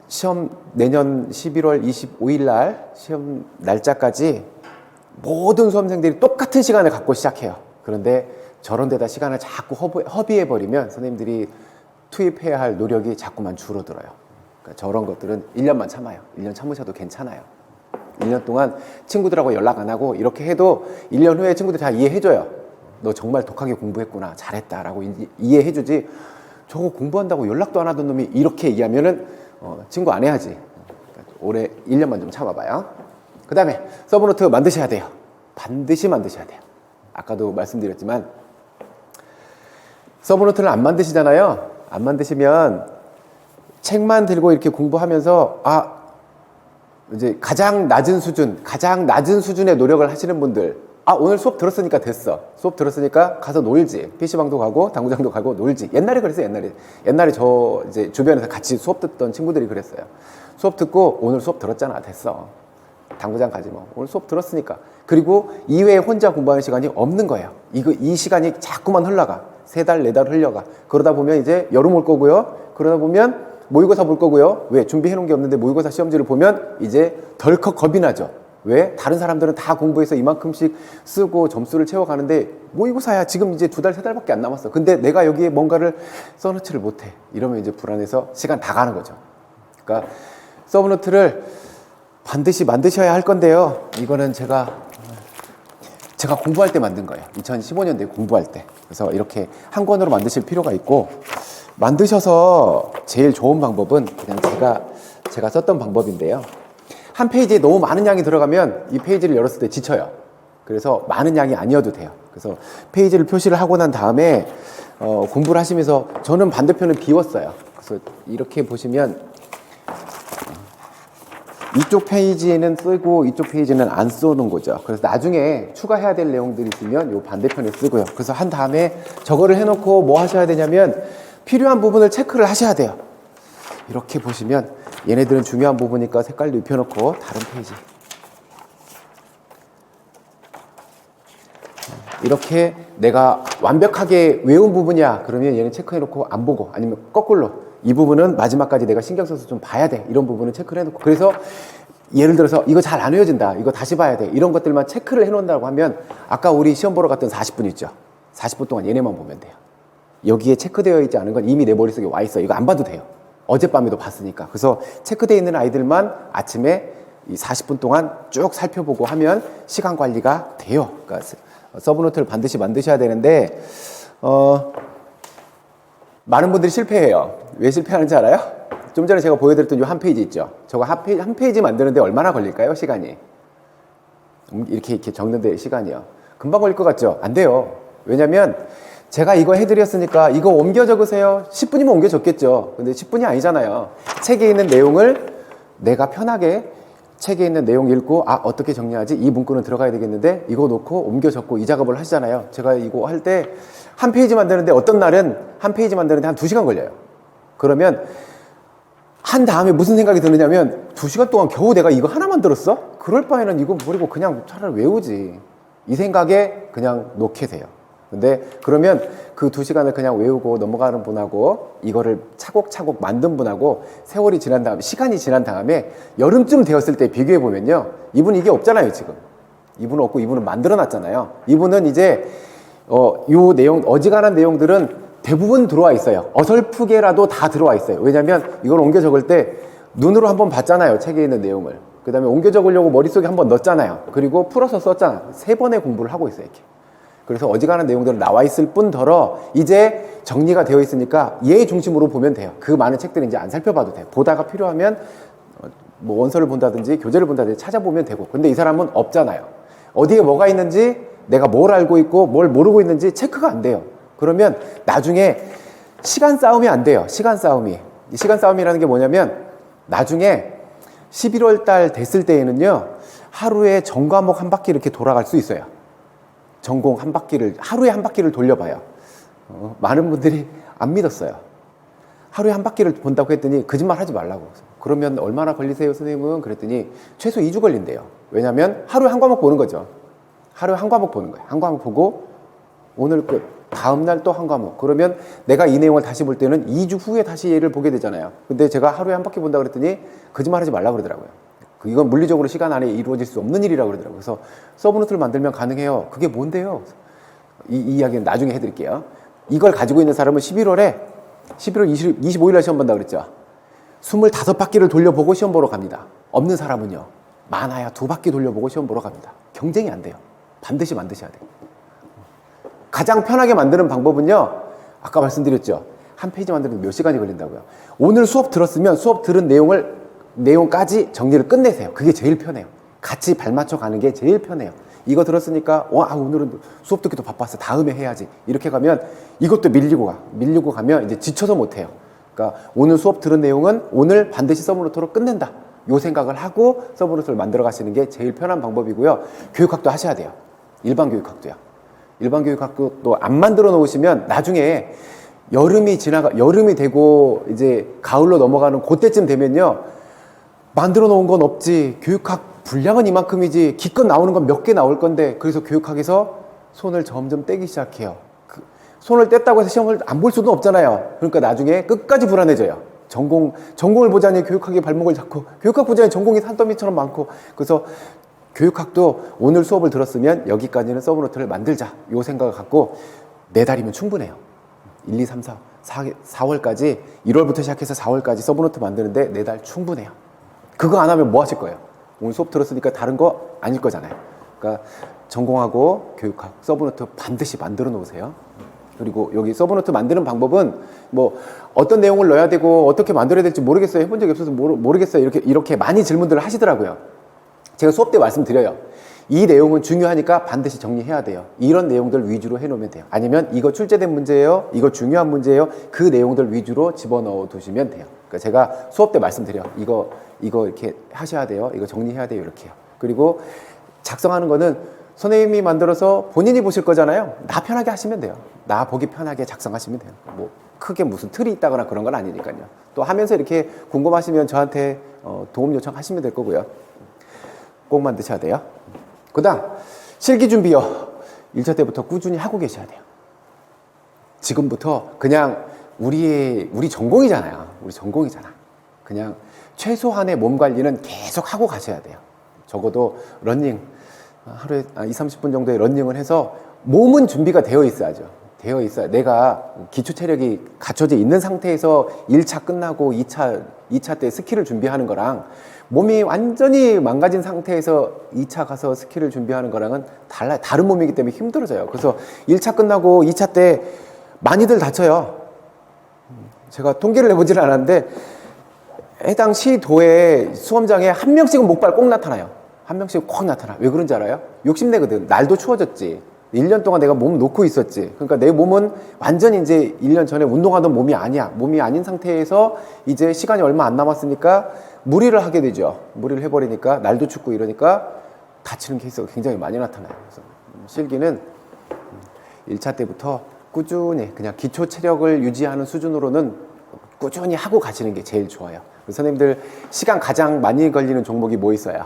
시험 내년 11월 25일 날 시험 날짜까지 모든 수험생들이 똑같은 시간을 갖고 시작해요. 그런데 저런 데다 시간을 자꾸 허비해버리면 선생님들이 투입해야 할 노력이 자꾸만 줄어들어요. 그러니까 저런 것들은 1년만 참아요. 1년 참으셔도 괜찮아요. 1년 동안 친구들하고 연락 안 하고 이렇게 해도 1년 후에 친구들이 다 이해해줘요. 너 정말 독하게 공부했구나, 잘했다라고 이해해주지. 저거 공부한다고 연락도 안 하던 놈이 이렇게 얘기하면은 친구 안 해야지. 그러니까 올해 1년만 좀 참아봐요. 그 다음에 서브노트 만드셔야 돼요. 반드시 만드셔야 돼요. 아까도 말씀드렸지만 서브노트를 안 만드시잖아요. 안 만드시면 책만 들고 이렇게 공부하면서 이제 가장 낮은 수준의 노력을 하시는 분들, 오늘 수업 들었으니까 됐어. 수업 들었으니까 가서 놀지. PC방도 가고 당구장도 가고 놀지. 옛날에 그랬어요. 옛날에 저 이제 주변에서 같이 수업 듣던 친구들이 그랬어요. 수업 듣고 오늘 수업 들었잖아. 됐어. 당구장 가지 뭐. 오늘 수업 들었으니까. 그리고 이외에 혼자 공부하는 시간이 없는 거예요. 이 시간이 자꾸만 흘러가. 3달, 4달 흘러가. 그러다 보면 이제 여름 올 거고요. 그러다 보면 모의고사 볼 거고요. 왜? 준비해 놓은 게 없는데 모의고사 시험지를 보면 이제 덜컥 겁이 나죠. 왜? 다른 사람들은 다 공부해서 이만큼씩 쓰고 점수를 채워가는데 모의고사야 지금 이제 2달, 3달밖에 안 남았어. 근데 내가 여기에 뭔가를 써놓지를 못해. 이러면 이제 불안해서 시간 다 가는 거죠. 그러니까 서브노트를 반드시 만드셔야 할 건데요. 이거는 제가 공부할 때 만든 거예요. 2015년도에 공부할 때. 그래서 이렇게 한 권으로 만드실 필요가 있고, 만드셔서 제일 좋은 방법은 그냥 제가 썼던 방법인데요. 한 페이지에 너무 많은 양이 들어가면 이 페이지를 열었을 때 지쳐요. 그래서 많은 양이 아니어도 돼요. 그래서 페이지를 표시를 하고 난 다음에 공부를 하시면서 저는 반대편을 비웠어요. 그래서 이렇게 보시면 이쪽 페이지는 쓰고 이쪽 페이지는 안 써놓은 거죠. 그래서 나중에 추가해야 될 내용들이 있으면 이 반대편에 쓰고요. 그래서 한 다음에 저거를 해놓고 뭐 하셔야 되냐면 필요한 부분을 체크를 하셔야 돼요. 이렇게 보시면 얘네들은 중요한 부분이니까 색깔도 입혀놓고 다른 페이지 이렇게 내가 완벽하게 외운 부분이야 그러면 얘는 체크해놓고 안 보고, 아니면 거꾸로 이 부분은 마지막까지 내가 신경 써서 좀 봐야 돼, 이런 부분은 체크를 해놓고, 그래서 예를 들어서 이거 잘 안 외워진다, 이거 다시 봐야 돼, 이런 것들만 체크를 해놓는다고 하면 아까 우리 시험 보러 갔던 40분 있죠. 40분 동안 얘네만 보면 돼요. 여기에 체크되어 있지 않은 건 이미 내 머릿속에 와 있어. 이거 안 봐도 돼요. 어젯밤에도 봤으니까. 그래서 체크되어 있는 아이들만 아침에 이 40분 동안 쭉 살펴보고 하면 시간 관리가 돼요. 그러니까 서브노트를 반드시 만드셔야 되는데 많은 분들이 실패해요. 왜 실패하는지 알아요? 좀 전에 제가 보여드렸던 이 한 페이지 있죠. 저거 한 페이지 만드는데 얼마나 걸릴까요? 시간이. 이렇게 적는데 시간이요. 금방 걸릴 것 같죠? 안 돼요. 왜냐면 제가 이거 해드렸으니까 이거 옮겨 적으세요. 10분이면 옮겨 적겠죠. 근데 10분이 아니잖아요. 책에 있는 내용을 내가 편하게 책에 있는 내용 읽고 어떻게 정리하지? 이 문구는 들어가야 되겠는데 이거 놓고 옮겨 적고 이 작업을 하시잖아요. 제가 이거 할 때 한 페이지 만드는데 어떤 날은 한 페이지 만드는데 한 2시간 걸려요. 그러면 한 다음에 무슨 생각이 드느냐면 2시간 동안 겨우 내가 이거 하나 만들었어? 그럴 바에는 이거 버리고 그냥 차라리 외우지. 이 생각에 그냥 놓게 돼요. 근데 그러면 그 2시간을 그냥 외우고 넘어가는 분하고 이거를 차곡차곡 만든 분하고 세월이 지난 다음에, 시간이 지난 다음에 여름쯤 되었을 때 비교해 보면요, 이분은 이게 없잖아요. 지금 이분은 없고 이분은 만들어 놨잖아요. 이분은 이제 요 내용, 어지간한 내용들은 대부분 들어와 있어요. 어설프게라도 다 들어와 있어요. 왜냐면 이걸 옮겨 적을 때 눈으로 한번 봤잖아요. 책에 있는 내용을. 그 다음에 옮겨 적으려고 머릿속에 한번 넣었잖아요. 그리고 풀어서 썼잖아. 3번의 공부를 하고 있어요. 이렇게. 그래서 어지간한 내용들은 나와 있을 뿐더러 이제 정리가 되어 있으니까 얘 중심으로 보면 돼요. 그 많은 책들은 이제 안 살펴봐도 돼요. 보다가 필요하면 뭐 원서를 본다든지 교재를 본다든지 찾아보면 되고. 근데 이 사람은 없잖아요. 어디에 뭐가 있는지, 내가 뭘 알고 있고 뭘 모르고 있는지 체크가 안 돼요. 그러면 나중에 시간 싸움이 안 돼요. 시간 싸움이. 이 시간 싸움이라는 게 뭐냐면 나중에 11월 달 됐을 때에는요, 하루에 전과목 한 바퀴 이렇게 돌아갈 수 있어요. 전공 한 바퀴를, 하루에 한 바퀴를 돌려봐요. 많은 분들이 안 믿었어요. 하루에 한 바퀴를 본다고 했더니 거짓말 하지 말라고. 그러면 얼마나 걸리세요, 선생님은? 그랬더니 최소 2주 걸린대요. 왜냐하면 하루에 한 과목 보는 거죠. 하루에 한 과목 보는 거예요. 한 과목 보고 오늘 끝. 다음날 또 한 과목. 그러면 내가 이 내용을 다시 볼 때는 2주 후에 다시 얘를 보게 되잖아요. 근데 제가 하루에 한 바퀴 본다 그랬더니 거짓말 하지 말라고 그러더라고요. 이건 물리적으로 시간 안에 이루어질 수 없는 일이라고 그러더라고요. 그래서 서브노트를 만들면 가능해요. 그게 뭔데요? 이 이야기는 나중에 해드릴게요. 이걸 가지고 있는 사람은 11월 25일 날 시험 본다고 그랬죠. 25바퀴를 돌려보고 시험 보러 갑니다. 없는 사람은요, 많아야 2바퀴 돌려보고 시험 보러 갑니다. 경쟁이 안 돼요. 반드시 만드셔야 돼요. 가장 편하게 만드는 방법은요, 아까 말씀드렸죠. 한 페이지 만드는데 몇 시간이 걸린다고요. 오늘 수업 들었으면 수업 들은 내용까지 정리를 끝내세요. 그게 제일 편해요. 같이 발맞춰 가는 게 제일 편해요. 이거 들었으니까 오늘은 수업 듣기도 바빴어. 다음에 해야지. 이렇게 가면 이것도 밀리고 가면 이제 지쳐서 못해요. 그러니까 오늘 수업 들은 내용은 오늘 반드시 서브노트로 끝낸다. 요 생각을 하고 서브노트를 만들어 가시는 게 제일 편한 방법이고요. 교육학도 하셔야 돼요. 일반 교육학도요. 일반 교육학도 안 만들어 놓으시면 나중에 여름이 되고 이제 가을로 넘어가는 그때쯤 되면요, 만들어 놓은 건 없지, 교육학 분량은 이만큼이지, 기껏 나오는 건 몇 개 나올 건데, 그래서 교육학에서 손을 점점 떼기 시작해요. 손을 뗐다고 해서 시험을 안 볼 수는 없잖아요. 그러니까 나중에 끝까지 불안해져요. 전공을 보자니 교육학의 발목을 잡고, 교육학 보자니 전공이 산더미처럼 많고. 그래서 교육학도 오늘 수업을 들었으면 여기까지는 서브노트를 만들자, 요 생각을 갖고 4달이면 충분해요. 1, 2, 3, 4월까지, 1월부터 시작해서 4월까지 서브노트 만드는데 4달 충분해요. 그거 안 하면 뭐 하실 거예요? 오늘 수업 들었으니까 다른 거 아닐 거잖아요. 그러니까 전공하고 교육학 서브노트 반드시 만들어 놓으세요. 그리고 여기 서브노트 만드는 방법은 뭐 어떤 내용을 넣어야 되고 어떻게 만들어야 될지 모르겠어요. 해본 적이 없어서 모르겠어요. 이렇게 많이 질문들을 하시더라고요. 제가 수업 때 말씀드려요. 이 내용은 중요하니까 반드시 정리해야 돼요. 이런 내용들 위주로 해놓으면 돼요. 아니면 이거 출제된 문제예요, 이거 중요한 문제예요, 그 내용들 위주로 집어넣어 두시면 돼요. 그러니까 제가 수업 때 말씀드려요. 이거 이렇게 하셔야 돼요. 이거 정리해야 돼요. 이렇게요. 그리고 작성하는 거는 선생님이 만들어서 본인이 보실 거잖아요. 나 편하게 하시면 돼요. 나 보기 편하게 작성하시면 돼요. 뭐 크게 무슨 틀이 있다거나 그런 건 아니니까요. 또 하면서 이렇게 궁금하시면 저한테 도움 요청하시면 될 거고요. 꼭 만드셔야 돼요. 그 다음 실기 준비요. 1차 때부터 꾸준히 하고 계셔야 돼요. 지금부터 그냥 우리 전공이잖아요. 우리 전공이잖아. 그냥 최소한의 몸 관리는 계속 하고 가셔야 돼요. 적어도 러닝, 하루에 20-30분 정도의 러닝을 해서 몸은 준비가 되어 있어야죠. 되어 있어야, 내가 기초 체력이 갖춰져 있는 상태에서 1차 끝나고 2차 때 스킬을 준비하는 거랑 몸이 완전히 망가진 상태에서 2차 가서 스킬을 준비하는 거랑은 다른 몸이기 때문에 힘들어져요. 그래서 1차 끝나고 2차 때 많이들 다쳐요. 제가 통계를 내보지는 않았는데 해당 시도의 수험장에 한 명씩은 목발 꼭 나타나요. 한 명씩 꼭 나타나. 왜 그런지 알아요? 욕심내거든. 날도 추워졌지. 1년 동안 내가 몸 놓고 있었지. 그러니까 내 몸은 완전히 이제 1년 전에 운동하던 몸이 아니야. 몸이 아닌 상태에서 이제 시간이 얼마 안 남았으니까 무리를 하게 되죠. 무리를 해버리니까 날도 춥고 이러니까 다치는 케이스가 굉장히 많이 나타나요. 그래서 실기는 1차 때부터 꾸준히 그냥 기초 체력을 유지하는 수준으로는 꾸준히 하고 가시는 게 제일 좋아요. 선생님들 시간 가장 많이 걸리는 종목이 뭐 있어요?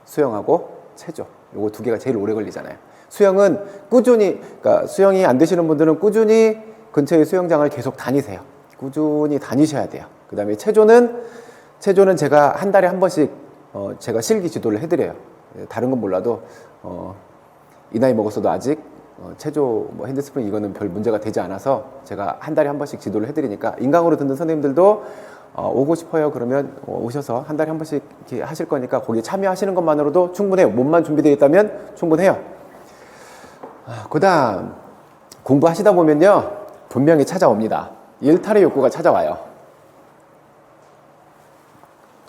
수영하고 체조. 요거 2개가 제일 오래 걸리잖아요. 수영은 꾸준히, 그러니까 수영이 안 되시는 분들은 꾸준히 근처의 수영장을 계속 다니세요. 꾸준히 다니셔야 돼요. 그 다음에 체조는 제가 한 달에 한 번씩 제가 실기 지도를 해드려요. 다른 건 몰라도 이 나이 먹었어도 아직 체조, 뭐 핸드스프링 이거는 별 문제가 되지 않아서 제가 한 달에 한 번씩 지도를 해드리니까 인강으로 듣는 선생님들도 오고 싶어요. 그러면 오셔서 한 달에 한 번씩 이렇게 하실 거니까 거기에 참여하시는 것만으로도 충분해요. 몸만 준비되어 있다면 충분해요. 그다음 공부하시다 보면요 분명히 찾아옵니다. 일탈의 욕구가 찾아와요.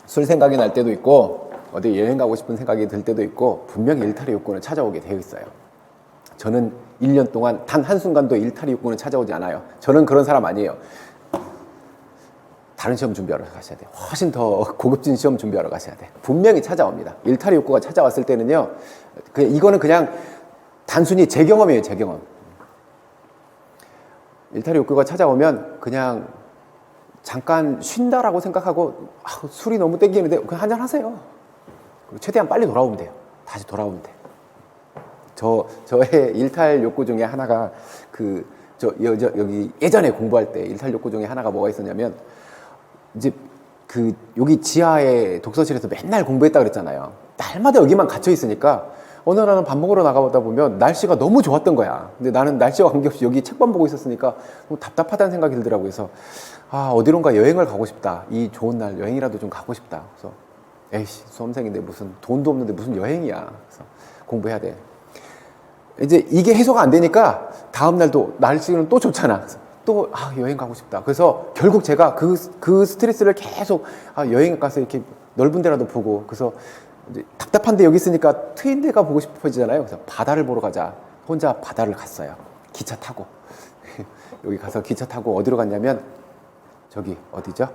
술 생각이 날 때도 있고 어디 여행 가고 싶은 생각이 들 때도 있고 분명히 일탈의 욕구는 찾아오게 되어 있어요. 저는 1년 동안 단 한순간도 일탈의 욕구는 찾아오지 않아요. 저는 그런 사람 아니에요. 다른 시험 준비하러 가셔야 돼요. 훨씬 더 고급진 시험 준비하러 가셔야 돼요. 분명히 찾아옵니다. 일탈의 욕구가 찾아왔을 때는요 이거는 그냥 단순히 제 경험이에요. 제 경험. 일탈의 욕구가 찾아오면 그냥 잠깐 쉰다라고 생각하고 술이 너무 땡기는데 그냥 한잔 하세요. 최대한 빨리 돌아오면 돼요. 다시 돌아오면 돼요. 저의 일탈 욕구 중에 하나가 여기 예전에 공부할 때 일탈 욕구 중에 하나가 뭐가 있었냐면 이제 여기 지하에 독서실에서 맨날 공부했다 그랬잖아요. 날마다 여기만 갇혀 있으니까 어느 날은 밥 먹으러 나가보다 보면 날씨가 너무 좋았던 거야. 근데 나는 날씨와 관계없이 여기 책만 보고 있었으니까 너무 답답하다는 생각이 들더라고요. 그래서 어디론가 여행을 가고 싶다. 이 좋은 날 여행이라도 좀 가고 싶다. 그래서 에이씨 수험생인데 무슨 돈도 없는데 무슨 여행이야. 그래서 공부해야 돼. 이제 이게 해소가 안 되니까 다음 날도 날씨는 또 좋잖아. 그래서 또 여행 가고 싶다. 그래서 결국 제가 그 스트레스를 계속 여행 가서 이렇게 넓은 데라도 보고 그래서 이제 답답한데 여기 있으니까 트인 데가 보고 싶어지잖아요. 그래서 바다를 보러 가자. 혼자 바다를 갔어요. 기차 타고 여기 가서 기차 타고 어디로 갔냐면 저기 어디죠?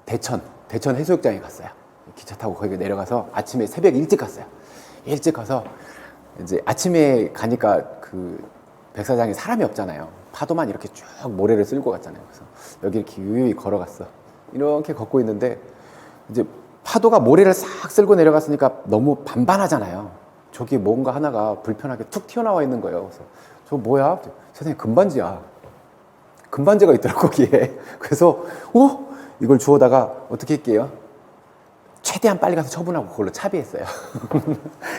대천 해수욕장에 갔어요. 기차 타고 거기 내려가서 아침에 새벽 일찍 갔어요. 일찍 가서 이제 아침에 가니까 그 백사장에 사람이 없잖아요. 파도만 이렇게 쭉 모래를 쓸고 갔잖아요. 그래서 여기 이렇게 유유히 걸어갔어. 이렇게 걷고 있는데 이제 파도가 모래를 싹 쓸고 내려갔으니까 너무 반반하잖아요. 저기 뭔가 하나가 불편하게 툭 튀어나와 있는 거예요. 그래서 저 뭐야? 선생님 금반지야. 금반지가 있더라고 거기에. 그래서 이걸 주워다가 어떻게 할게요? 최대한 빨리 가서 처분하고 그걸로 차비했어요.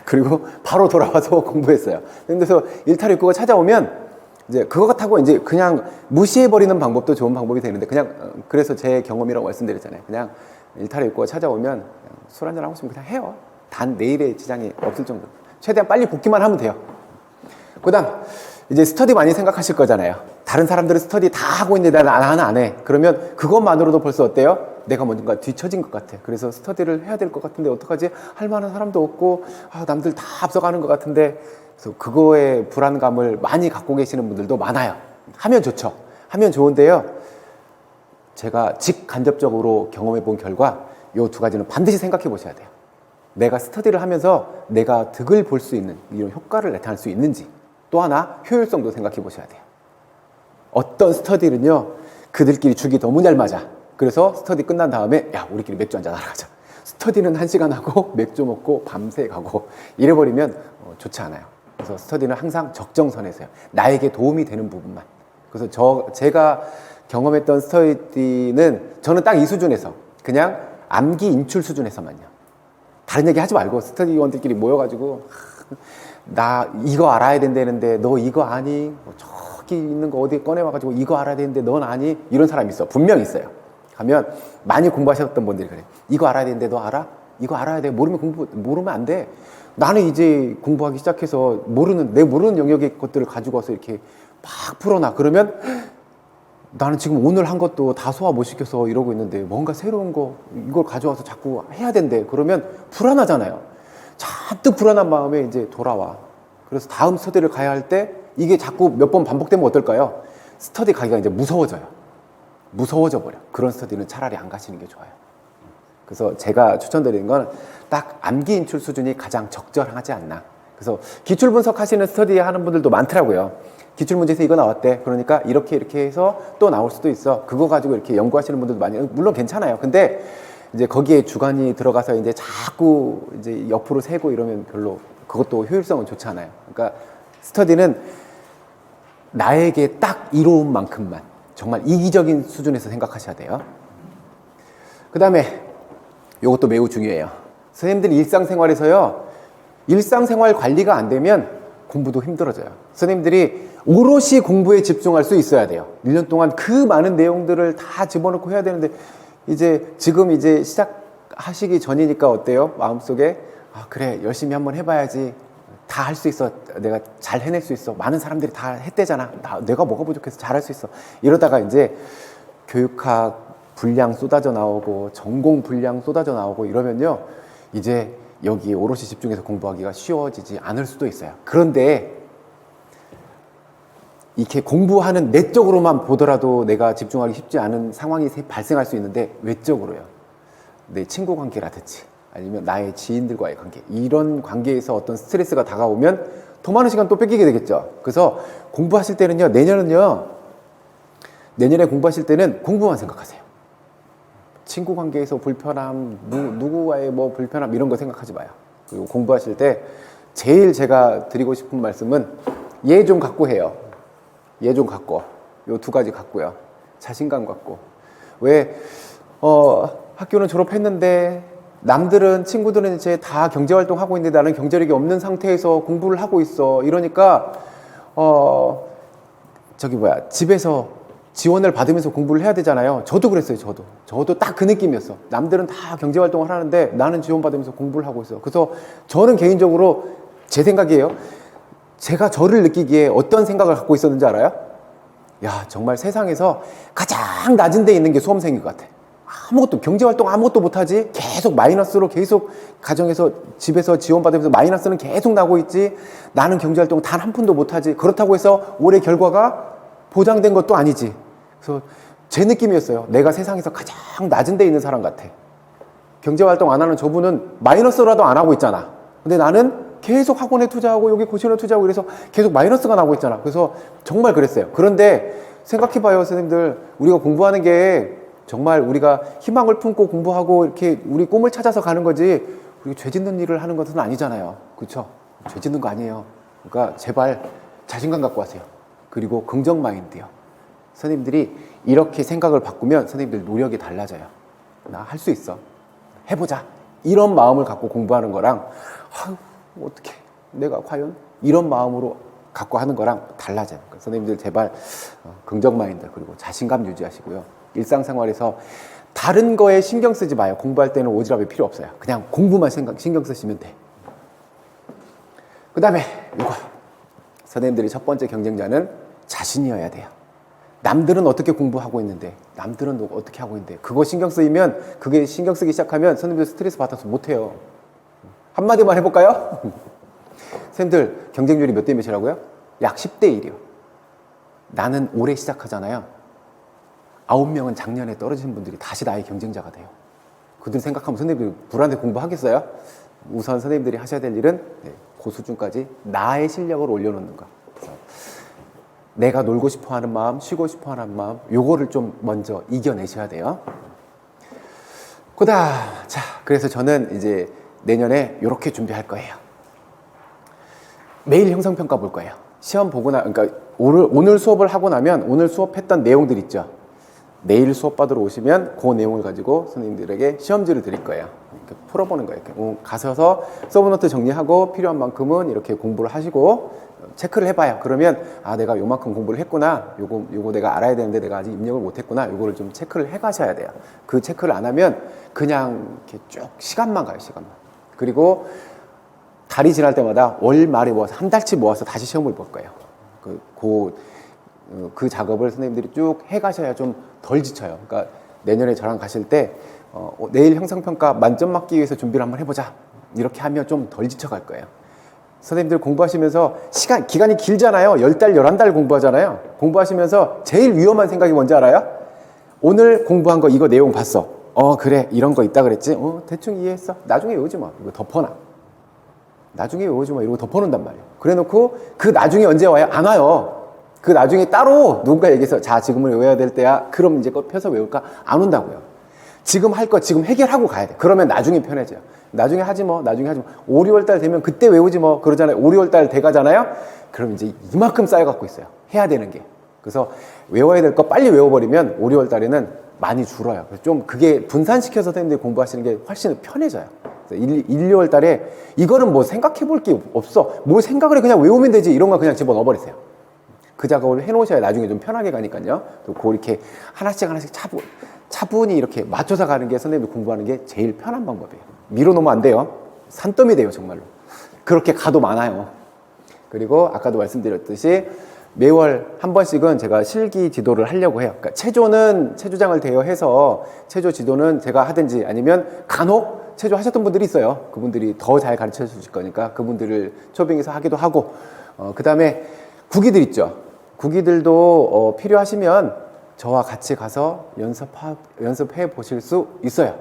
그리고 바로 돌아와서 공부했어요. 그래서 일탈의 욕구가 찾아오면 이제 그거 타고 이제 그냥 무시해버리는 방법도 좋은 방법이 되는데 그냥 그래서 제 경험이라고 말씀드렸잖아요. 그냥 일탈의 욕구가 찾아오면 술 한잔 하고 싶으면 그냥 해요. 단 내일의 지장이 없을 정도. 최대한 빨리 복귀만 하면 돼요. 그다음 이제 스터디 많이 생각하실 거잖아요. 다른 사람들은 스터디 다 하고 있는데 나는 안 해. 그러면 그것만으로도 벌써 어때요? 내가 뭔가 뒤처진 것 같아. 그래서 스터디를 해야 될 것 같은데 어떡하지? 할 만한 사람도 없고 남들 다 앞서가는 것 같은데 그래서 그거에 불안감을 많이 갖고 계시는 분들도 많아요. 하면 좋죠. 하면 좋은데요. 제가 직간접적으로 경험해 본 결과 이 두 가지는 반드시 생각해 보셔야 돼요. 내가 스터디를 하면서 내가 득을 볼 수 있는 이런 효과를 나타낼 수 있는지 또 하나 효율성도 생각해 보셔야 돼요. 어떤 스터디는요 그들끼리 죽이 너무 잘 맞아. 그래서 스터디 끝난 다음에 야 우리끼리 맥주 한잔 하러 가자. 스터디는 1시간 하고 맥주 먹고 밤새 가고 이래버리면 좋지 않아요. 그래서 스터디는 항상 적정선에서요. 나에게 도움이 되는 부분만. 그래서 제가 경험했던 스터디는 저는 딱 이 수준에서 그냥 암기 인출 수준에서만요. 다른 얘기 하지 말고 스터디원들끼리 모여가지고 나 이거 알아야 된다는데 너 이거 아니? 저기 있는 거 어디 꺼내와가지고 이거 알아야 되는데 넌 아니? 이런 사람이 있어. 분명히 있어요. 가면 많이 공부하셨던 분들이 그래. 이거 알아야 되는데 너 알아? 이거 알아야 돼. 모르면 안 돼. 나는 이제 공부하기 시작해서 내 모르는 영역의 것들을 가지고 와서 이렇게 막 풀어놔. 그러면 나는 지금 오늘 한 것도 다 소화 못 시켜서 이러고 있는데 뭔가 새로운 거 이걸 가져와서 자꾸 해야 된대. 그러면 불안하잖아요. 잔뜩 불안한 마음에 이제 돌아와. 그래서 다음 스터디를 가야 할 때 이게 자꾸 몇 번 반복되면 어떨까요? 스터디 가기가 이제 무서워져요. 무서워져 버려. 그런 스터디는 차라리 안 가시는 게 좋아요. 그래서 제가 추천드리는 건 딱 암기 인출 수준이 가장 적절하지 않나. 그래서 기출 분석하시는 스터디 하는 분들도 많더라고요. 기출 문제에서 이거 나왔대. 그러니까 이렇게 해서 또 나올 수도 있어. 그거 가지고 이렇게 연구하시는 분들도 많이, 물론 괜찮아요. 근데 이제 거기에 주관이 들어가서 이제 자꾸 이제 옆으로 세고 이러면 별로 그것도 효율성은 좋지 않아요. 그러니까 스터디는 나에게 딱 이로운 만큼만 정말 이기적인 수준에서 생각하셔야 돼요. 그 다음에 이것도 매우 중요해요. 선생님들이 일상생활에서요, 일상생활 관리가 안 되면 공부도 힘들어져요. 선생님들이 오롯이 공부에 집중할 수 있어야 돼요. 1년 동안 그 많은 내용들을 다 집어넣고 해야 되는데 지금 시작하시기 전이니까 어때요? 마음속에 그래 열심히 한번 해봐야지. 다 할 수 있어. 내가 잘 해낼 수 있어. 많은 사람들이 다 했대잖아. 내가 뭐가 부족해서 잘할 수 있어. 이러다가 이제 교육학 분량 쏟아져 나오고 전공 분량 쏟아져 나오고 이러면요. 이제 여기 오롯이 집중해서 공부하기가 쉬워지지 않을 수도 있어요. 그런데 이렇게 공부하는 내적으로만 보더라도 내가 집중하기 쉽지 않은 상황이 발생할 수 있는데 외적으로요. 내 친구 관계라든지 아니면 나의 지인들과의 관계, 이런 관계에서 어떤 스트레스가 다가오면 더 많은 시간 또 뺏기게 되겠죠. 그래서 공부하실 때는요, 내년에 공부하실 때는 공부만 생각하세요. 친구 관계에서 불편함, 누구와의 뭐 불편함 이런 거 생각하지 마요. 그리고 공부하실 때 제일 제가 드리고 싶은 말씀은 얘 좀 갖고 해요. 얘 좀 갖고. 요 두 가지 갖고요. 자신감 갖고. 왜 학교는 졸업했는데 남들은, 친구들은 이제 다 경제활동 하고 있는데 나는 경제력이 없는 상태에서 공부를 하고 있어. 이러니까 집에서 지원을 받으면서 공부를 해야 되잖아요. 저도 그랬어요. 저도 딱 그 느낌이었어. 남들은 다 경제활동을 하는데 나는 지원받으면서 공부를 하고 있어. 그래서 저는 개인적으로 제 생각이에요. 제가 저를 느끼기에 어떤 생각을 갖고 있었는지 알아요? 야, 정말 세상에서 가장 낮은 데 있는 게 수험생인 것 같아. 경제활동 아무것도 못하지? 계속 마이너스로 계속 가정에서, 집에서 지원받으면서 마이너스는 계속 나고 있지? 나는 경제활동 단 한 푼도 못하지? 그렇다고 해서 올해 결과가 보장된 것도 아니지. 그래서 제 느낌이었어요. 내가 세상에서 가장 낮은 데 있는 사람 같아. 경제활동 안 하는 저분은 마이너스라도 안 하고 있잖아. 근데 나는 계속 학원에 투자하고 여기 고시원에 투자하고 이래서 계속 마이너스가 나고 있잖아. 그래서 정말 그랬어요. 그런데 생각해봐요, 선생님들. 우리가 공부하는 게 정말 우리가 희망을 품고 공부하고 이렇게 우리 꿈을 찾아서 가는 거지, 우리 죄 짓는 일을 하는 것은 아니잖아요. 그렇죠? 죄 짓는 거 아니에요. 그러니까 제발 자신감 갖고 하세요. 그리고 긍정 마인드요. 선생님들이 이렇게 생각을 바꾸면 선생님들 노력이 달라져요. 나 할 수 있어. 해보자. 이런 마음을 갖고 공부하는 거랑 어떻게 내가 과연 이런 마음으로 갖고 하는 거랑 달라져요. 그러니까 선생님들 제발 긍정 마인드 그리고 자신감 유지하시고요. 일상생활에서 다른 거에 신경 쓰지 마요. 공부할 때는 오지랖이 필요 없어요. 그냥 공부만 신경 쓰시면 돼. 그 다음에 이거 선생님들이 첫 번째 경쟁자는 자신이어야 돼요. 남들은 어떻게 공부하고 있는데, 남들은 어떻게 하고 있는데, 그거 신경 쓰이면, 그게 신경 쓰기 시작하면 선생님들 스트레스 받아서 못해요. 한마디만 해볼까요? 선생님들 경쟁률이 몇 대 몇이라고요? 약 10대 1이요. 나는 올해 시작하잖아요. 9명은 작년에 떨어지신 분들이 다시 나의 경쟁자가 돼요. 그들 생각하면 선생님들 불안해 공부하겠어요? 우선 선생님들이 하셔야 될 일은 그 수준까지 나의 실력을 올려놓는 거. 그래서 내가 놀고 싶어하는 마음, 쉬고 싶어하는 마음, 요거를 좀 먼저 이겨내셔야 돼요. 그래서 저는 이제 내년에 이렇게 준비할 거예요. 매일 형성평가 볼 거예요. 시험 보고 그러니까 오늘 수업을 하고 나면 오늘 수업했던 내용들 있죠. 내일 수업 받으러 오시면 그 내용을 가지고 선생님들에게 시험지를 드릴 거예요. 이렇게 풀어보는 거예요. 이렇게 가셔서 서브노트 정리하고 필요한 만큼은 이렇게 공부를 하시고 체크를 해봐요. 그러면 내가 요만큼 공부를 했구나. 요거 내가 알아야 되는데 내가 아직 입력을 못했구나. 요거를 좀 체크를 해가셔야 돼요. 그 체크를 안 하면 그냥 이렇게 쭉 시간만 가요. 시간만. 그리고 달이 지날 때마다 월 말에 모아서 한 달치 모아서 다시 시험을 볼 거예요. 그 작업을 선생님들이 쭉 해가셔야 좀 덜 지쳐요. 그러니까 내년에 저랑 가실 때 내일 형성평가 만점 맞기 위해서 준비를 한번 해보자. 이렇게 하면 좀 덜 지쳐갈 거예요. 선생님들 공부하시면서 기간이 길잖아요. 10달, 11달 공부하잖아요. 공부하시면서 제일 위험한 생각이 뭔지 알아요? 오늘 공부한 거 이거 내용 봤어. 그래. 이런 거 있다 그랬지? 대충 이해했어. 나중에 외우지 마. 이거 덮어놔. 나중에 외우지 마. 이러고 덮어놓는단 말이에요. 그래 놓고 그 나중에 언제 와요? 안 와요. 그 나중에 따로 누군가 얘기해서 자, 지금은 외워야 될 때야. 그럼 이제 거 펴서 외울까? 안 온다고요. 지금 할 거 지금 해결하고 가야 돼. 그러면 나중에 편해져요. 나중에 하지 뭐. 5, 6월달 되면 그때 외우지 뭐. 그러잖아요. 5, 6월달 돼가잖아요. 그럼 이제 이만큼 쌓여갖고 있어요. 해야 되는 게. 그래서 외워야 될 거 빨리 외워버리면 5, 6월달에는 많이 줄어요. 그래서 좀 그게 분산시켜서 선생님들이 공부하시는 게 훨씬 편해져요. 1, 2월달에 이거는 뭐 생각해 볼 게 없어. 뭘 생각을 해. 그냥 외우면 되지. 이런 거 그냥 집어넣어버리세요. 그 작업을 해놓으셔야 나중에 좀 편하게 가니까요. 또 이렇게 하나씩 차분히 이렇게 맞춰서 가는 게 선생님들 공부하는 게 제일 편한 방법이에요. 밀어놓으면 안 돼요. 산더미 돼요, 정말로. 그렇게 가도 많아요. 그리고 아까도 말씀드렸듯이 매월 한 번씩은 제가 실기 지도를 하려고 해요. 그러니까 체조장을 대여해서 체조 지도는 제가 하든지 아니면 간혹 체조 하셨던 분들이 있어요. 그분들이 더 잘 가르쳐 주실 거니까 그분들을 초빙해서 하기도 하고, 그 다음에 구기들 있죠. 구기들도 필요하시면 저와 같이 가서 연습해 보실 수 있어요.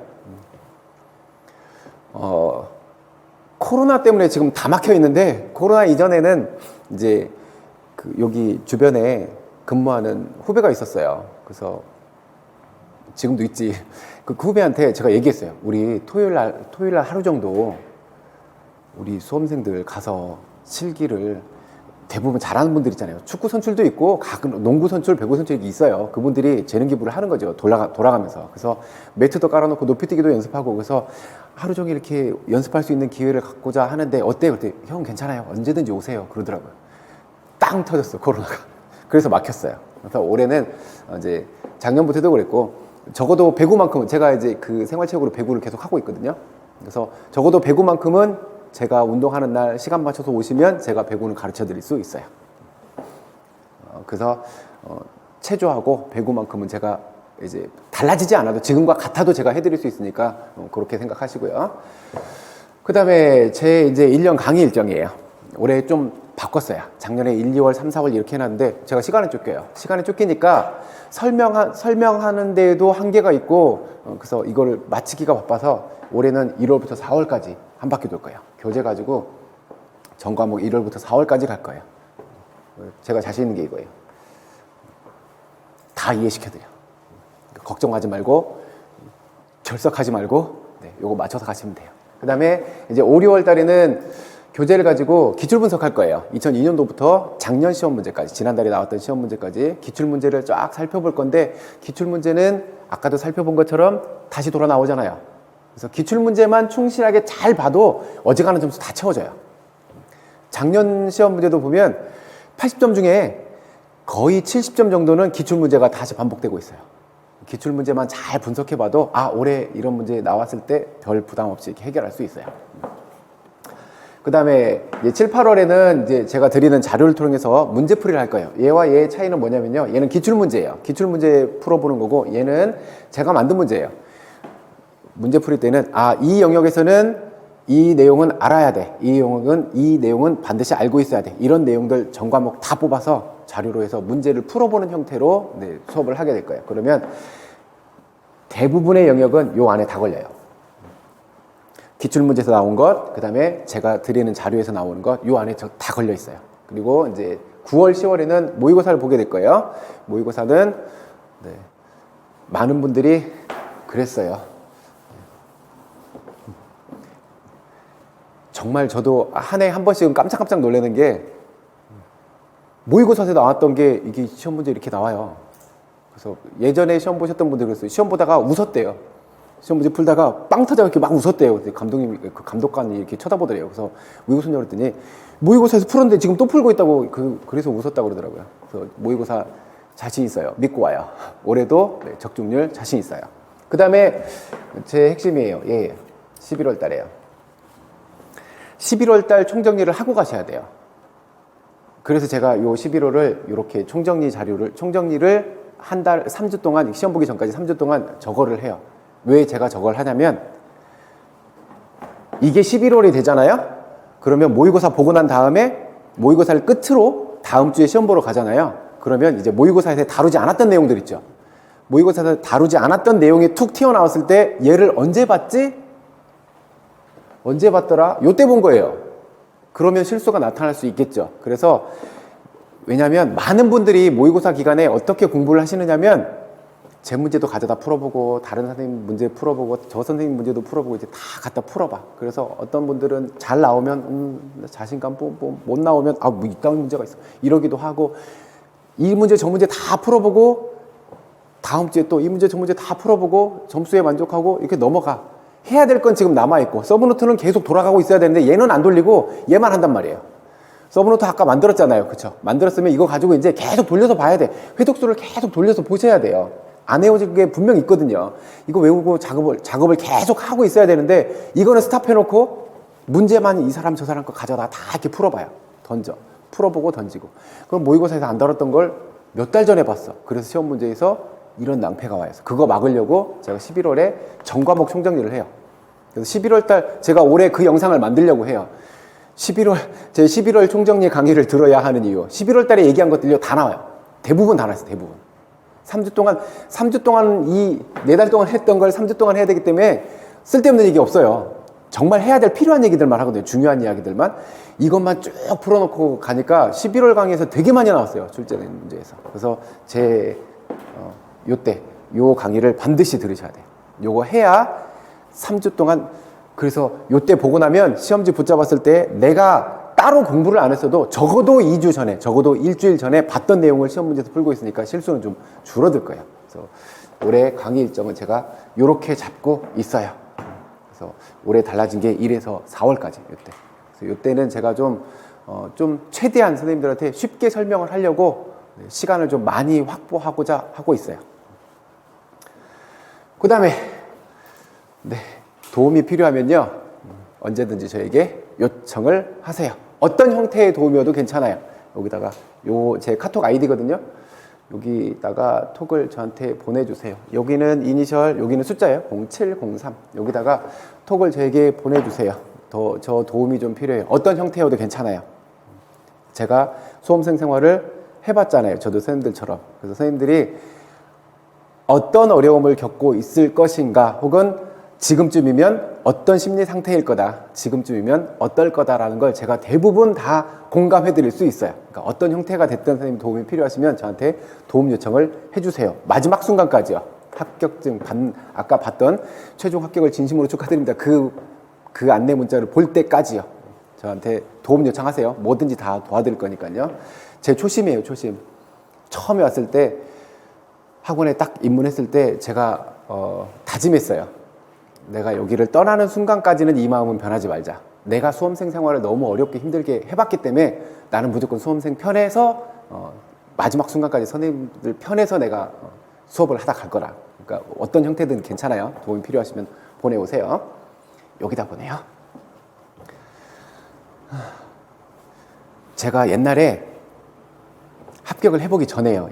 코로나 때문에 지금 다 막혀 있는데, 코로나 이전에는 이제 여기 주변에 근무하는 후배가 있었어요. 그래서 지금도 있지. 그 후배한테 제가 얘기했어요. 우리 토요일 날 하루 정도 우리 수험생들 가서 실기를, 대부분 잘하는 분들 있잖아요. 축구 선출도 있고 가끔 농구 선출, 배구 선출이 있어요. 그분들이 재능 기부를 하는 거죠. 돌아가면서. 그래서 매트도 깔아놓고 높이뛰기도 연습하고, 그래서 하루 종일 이렇게 연습할 수 있는 기회를 갖고자 하는데 어때요? 그때 형 괜찮아요. 언제든지 오세요. 그러더라고요. 땅 터졌어, 코로나가. 그래서 막혔어요. 그래서 올해는 이제 작년부터도 그랬고, 적어도 배구만큼은 제가 이제 그 생활체육으로 배구를 계속 하고 있거든요. 그래서 적어도 배구만큼은 제가 운동하는 날 시간 맞춰서 오시면 제가 배구는 가르쳐 드릴 수 있어요. 그래서 체조하고 배구만큼은 제가 이제 달라지지 않아도 지금과 같아도 제가 해드릴 수 있으니까 그렇게 생각하시고요. 그 다음에 제 이제 1년 강의 일정이에요. 올해 좀 바꿨어요. 작년에 1, 2월, 3, 4월 이렇게 해놨는데 제가 시간에 쫓겨요. 시간에 쫓기니까 설명하는 데에도 한계가 있고, 그래서 이걸 마치기가 바빠서 올해는 1월부터 4월까지 한 바퀴 돌 거예요. 교재 가지고 전 과목 1월부터 4월까지 갈 거예요. 제가 자신 있는 게 이거예요. 다 이해시켜드려. 걱정하지 말고, 결석하지 말고, 네, 요거 맞춰서 가시면 돼요. 그 다음에 이제 5, 6월 달에는 교재를 가지고 기출 분석할 거예요. 2002년도부터 작년 시험 문제까지, 지난달에 나왔던 시험 문제까지 기출 문제를 쫙 살펴볼 건데, 기출 문제는 아까도 살펴본 것처럼 다시 돌아 나오잖아요. 그래서 기출 문제만 충실하게 잘 봐도 어지간한 점수 다 채워져요. 작년 시험 문제도 보면 80점 중에 거의 70점 정도는 기출 문제가 다시 반복되고 있어요. 기출 문제만 잘 분석해 봐도 올해 이런 문제 나왔을 때 별 부담 없이 이렇게 해결할 수 있어요. 그 다음에 7, 8월에는 이제 제가 드리는 자료를 통해서 문제풀이를 할 거예요. 얘와 얘의 차이는 뭐냐면요. 얘는 기출문제예요. 기출문제 풀어보는 거고, 얘는 제가 만든 문제예요. 문제풀이 때는 이 영역에서는 이 내용은 알아야 돼. 이 내용은 반드시 알고 있어야 돼. 이런 내용들 전 과목 다 뽑아서 자료로 해서 문제를 풀어보는 형태로 수업을 하게 될 거예요. 그러면 대부분의 영역은 요 안에 다 걸려요. 기출문제에서 나온 것, 그 다음에 제가 드리는 자료에서 나오는 것, 요 안에 다 걸려 있어요. 그리고 이제 9월, 10월에는 모의고사를 보게 될 거예요. 모의고사는 많은 분들이 그랬어요. 정말 저도 한 해에 한 번씩은 깜짝깜짝 놀라는 게, 모의고사에서 나왔던 게 이게 시험 문제 이렇게 나와요. 그래서 예전에 시험 보셨던 분들 그랬어요. 시험 보다가 웃었대요. 시험 문제 풀다가 빵 터져 이렇게 막 웃었대요. 감독님이, 그 감독관이 이렇게 쳐다보더래요. 그래서 모의고사냐 그랬더니 모의고사에서 풀었는데 지금 또 풀고 있다고, 그래서 웃었다고 그러더라고요. 그래서 모의고사 자신 있어요. 믿고 와요. 올해도 적중률 자신 있어요. 그 다음에 제 핵심이에요. 11월 달에요. 11월 달 총정리를 하고 가셔야 돼요. 그래서 제가 요 11월을 이렇게 총정리를 한 달, 3주 동안, 시험 보기 전까지 3주 동안 저거를 해요. 왜 제가 저걸 하냐면, 이게 11월이 되잖아요? 그러면 모의고사 보고 난 다음에 모의고사를 끝으로 다음 주에 시험 보러 가잖아요? 그러면 이제 모의고사에서 다루지 않았던 내용들 있죠? 모의고사에서 다루지 않았던 내용이 툭 튀어나왔을 때 얘를 언제 봤지? 언제 봤더라? 요때 본 거예요. 그러면 실수가 나타날 수 있겠죠. 그래서 왜냐하면 많은 분들이 모의고사 기간에 어떻게 공부를 하시느냐면, 제 문제도 가져다 풀어보고, 다른 선생님 문제 풀어보고, 저 선생님 문제도 풀어보고, 이제 다 갖다 풀어봐. 그래서 어떤 분들은 잘 나오면 자신감 못 나오면 뭐 이딴 문제가 있어 이러기도 하고, 이 문제 저 문제 다 풀어보고 다음 주에 또 이 문제 저 문제 다 풀어보고 점수에 만족하고 이렇게 넘어가. 해야 될 건 지금 남아있고, 서브노트는 계속 돌아가고 있어야 되는데 얘는 안 돌리고 얘만 한단 말이에요. 서브노트 아까 만들었잖아요. 그쵸? 만들었으면 이거 가지고 이제 계속 돌려서 봐야 돼. 회독수를 계속 돌려서 보셔야 돼요. 안 외워질 게 분명히 있거든요. 이거 외우고 작업을 계속 하고 있어야 되는데, 이거는 스탑해놓고 문제만 이 사람 저 사람 거 가져다 다 이렇게 풀어봐요. 던져. 풀어보고 던지고. 그럼 모의고사에서 안 다뤘던 걸 몇 달 전에 봤어. 그래서 시험 문제에서 이런 낭패가 와요. 그거 막으려고 제가 11월에 전과목 총정리를 해요. 그래서 11월 달 제가 올해 그 영상을 만들려고 해요. 제 11월 총정리 강의를 들어야 하는 이유. 11월 달에 얘기한 것들이 다 나와요. 대부분 다 나왔어요. 대부분. 3주 동안 4달 동안 했던 걸 3주 동안 해야 되기 때문에 쓸데없는 얘기 없어요. 정말 해야 될 필요한 얘기들만 하거든요. 중요한 이야기들만. 이것만 쭉 풀어놓고 가니까 11월 강의에서 되게 많이 나왔어요. 출제된 문제에서. 그래서 요 강의를 반드시 들으셔야 돼요. 요거 해야 3주 동안, 그래서 요때 보고 나면 시험지 붙잡았을 때 내가 따로 공부를 안 했어도 적어도 2주 전에, 적어도 일주일 전에 봤던 내용을 시험 문제에서 풀고 있으니까 실수는 좀 줄어들 거예요. 그래서 올해 강의 일정은 제가 요렇게 잡고 있어요. 그래서 올해 달라진 게 1에서 4월까지 요때. 그래서 요때는 제가 좀 최대한 선생님들한테 쉽게 설명을 하려고 시간을 좀 많이 확보하고자 하고 있어요. 그 다음에 도움이 필요하면요 언제든지 저에게 요청을 하세요. 어떤 형태의 도움이어도 괜찮아요. 여기다가 제 카톡 아이디거든요. 여기다가 톡을 저한테 보내주세요. 여기는 이니셜, 여기는 숫자예요. 0703. 여기다가 톡을 저에게 보내주세요. 저 도움이 좀 필요해요. 어떤 형태여도 괜찮아요. 제가 수험생 생활을 해봤잖아요. 저도 선생님들처럼. 그래서 선생님들이 어떤 어려움을 겪고 있을 것인가, 혹은 지금쯤이면 어떤 심리 상태일 거다, 지금쯤이면 어떨 거다라는 걸 제가 대부분 다 공감해 드릴 수 있어요. 그러니까 어떤 형태가 됐든 선생님 도움이 필요하시면 저한테 도움 요청을 해주세요. 마지막 순간까지요. 합격증 아까 봤던 최종 합격을 진심으로 축하드립니다. 그 안내 문자를 볼 때까지요. 저한테 도움 요청하세요. 뭐든지 다 도와드릴 거니까요. 제 초심이에요, 초심. 처음에 왔을 때 학원에 딱 입문했을 때 제가 다짐했어요. 내가 여기를 떠나는 순간까지는 이 마음은 변하지 말자. 내가 수험생 생활을 너무 어렵게 힘들게 해봤기 때문에 나는 무조건 수험생 편에서 마지막 순간까지 선생님들 편에서 내가 수업을 하다 갈 거라. 그러니까 어떤 형태든 괜찮아요. 도움이 필요하시면 보내오세요. 여기다 보내요. 제가 옛날에 합격을 해보기 전에요.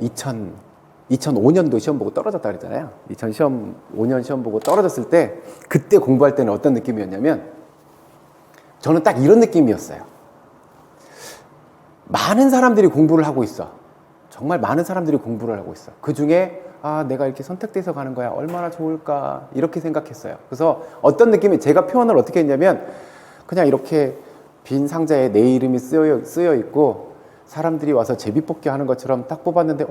2005년도 시험 보고 떨어졌다 그랬잖아요. 2005년 시험 보고 떨어졌을 때 그때 공부할 때는 어떤 느낌이었냐면 저는 딱 이런 느낌이었어요. 많은 사람들이 공부를 하고 있어. 정말 많은 사람들이 공부를 하고 있어. 그중에 내가 이렇게 선택돼서 가는 거야. 얼마나 좋을까 이렇게 생각했어요. 그래서 어떤 느낌이, 제가 표현을 어떻게 했냐면 그냥 이렇게 빈 상자에 내 이름이 쓰여 있고 사람들이 와서 제비뽑기 하는 것처럼 딱 뽑았는데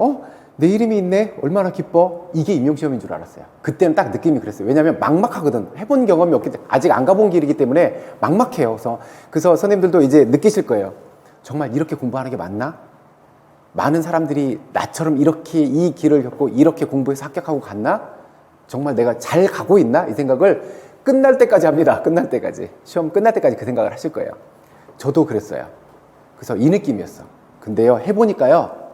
내 이름이 있네? 얼마나 기뻐? 이게 임용시험인 줄 알았어요. 그때는 딱 느낌이 그랬어요. 왜냐하면 막막하거든. 해본 경험이 없기 때문에, 아직 안 가본 길이기 때문에 막막해요. 그래서 선생님들도 이제 느끼실 거예요. 정말 이렇게 공부하는 게 맞나? 많은 사람들이 나처럼 이렇게 이 길을 겪고 이렇게 공부해서 합격하고 갔나? 정말 내가 잘 가고 있나? 이 생각을 끝날 때까지 합니다. 끝날 때까지. 시험 끝날 때까지 그 생각을 하실 거예요. 저도 그랬어요. 그래서 이 느낌이었어. 근데요, 해보니까요,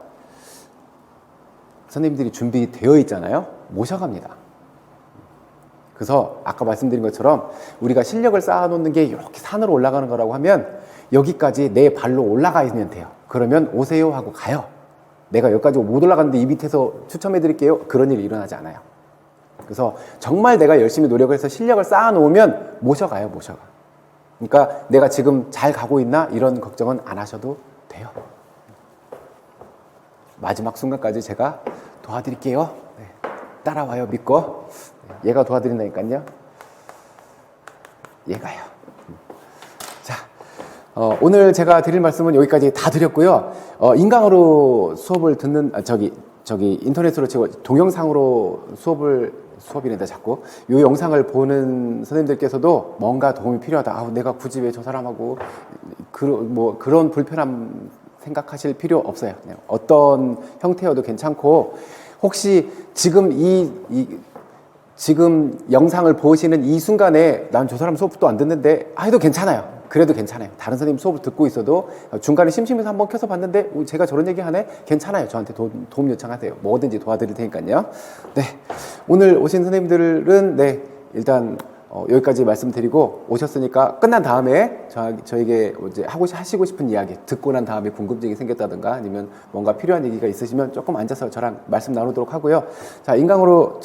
선생님들이 준비되어 있잖아요. 모셔갑니다. 그래서 아까 말씀드린 것처럼 우리가 실력을 쌓아놓는 게 이렇게 산으로 올라가는 거라고 하면 여기까지 내 발로 올라가 있으면 돼요. 그러면 오세요 하고 가요. 내가 여기까지 못 올라갔는데 이 밑에서 추첨해 드릴게요. 그런 일이 일어나지 않아요. 그래서 정말 내가 열심히 노력을 해서 실력을 쌓아놓으면 모셔가요. 모셔가. 그러니까 내가 지금 잘 가고 있나? 이런 걱정은 안 하셔도 돼요. 마지막 순간까지 제가 도와드릴게요. 따라와요. 믿고. 얘가 도와드린다니까요. 얘가요. 자, 오늘 제가 드릴 말씀은 여기까지 다 드렸고요. 인강으로 수업을 듣는 인터넷으로 치고 동영상으로 수업이란다 자꾸 이 영상을 보는 선생님들께서도 뭔가 도움이 필요하다. 내가 굳이 왜 저 사람하고 그런 불편함 생각하실 필요 없어요. 그냥 어떤 형태여도 괜찮고, 혹시 지금 지금 영상을 보시는 이 순간에 난 저 사람 수업도 안 듣는데 해도 괜찮아요. 그래도 괜찮아요. 다른 선생님 수업을 듣고 있어도 중간에 심심해서 한번 켜서 봤는데 제가 저런 얘기 하네? 괜찮아요. 저한테 도움 요청하세요. 뭐든지 도와드릴 테니까요. 네, 오늘 오신 선생님들은 일단 여기까지 말씀드리고 오셨으니까 끝난 다음에 저에게 이제 하시고 싶은 이야기 듣고 난 다음에 궁금증이 생겼다든가 아니면 뭔가 필요한 얘기가 있으시면 조금 앉아서 저랑 말씀 나누도록 하고요. 자, 인강으로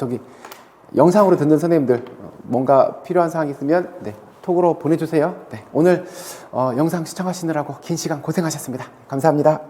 영상으로 듣는 선생님들 뭔가 필요한 사항이 있으면 네, 톡으로 보내주세요. 네, 오늘 영상 시청하시느라고 긴 시간 고생하셨습니다. 감사합니다.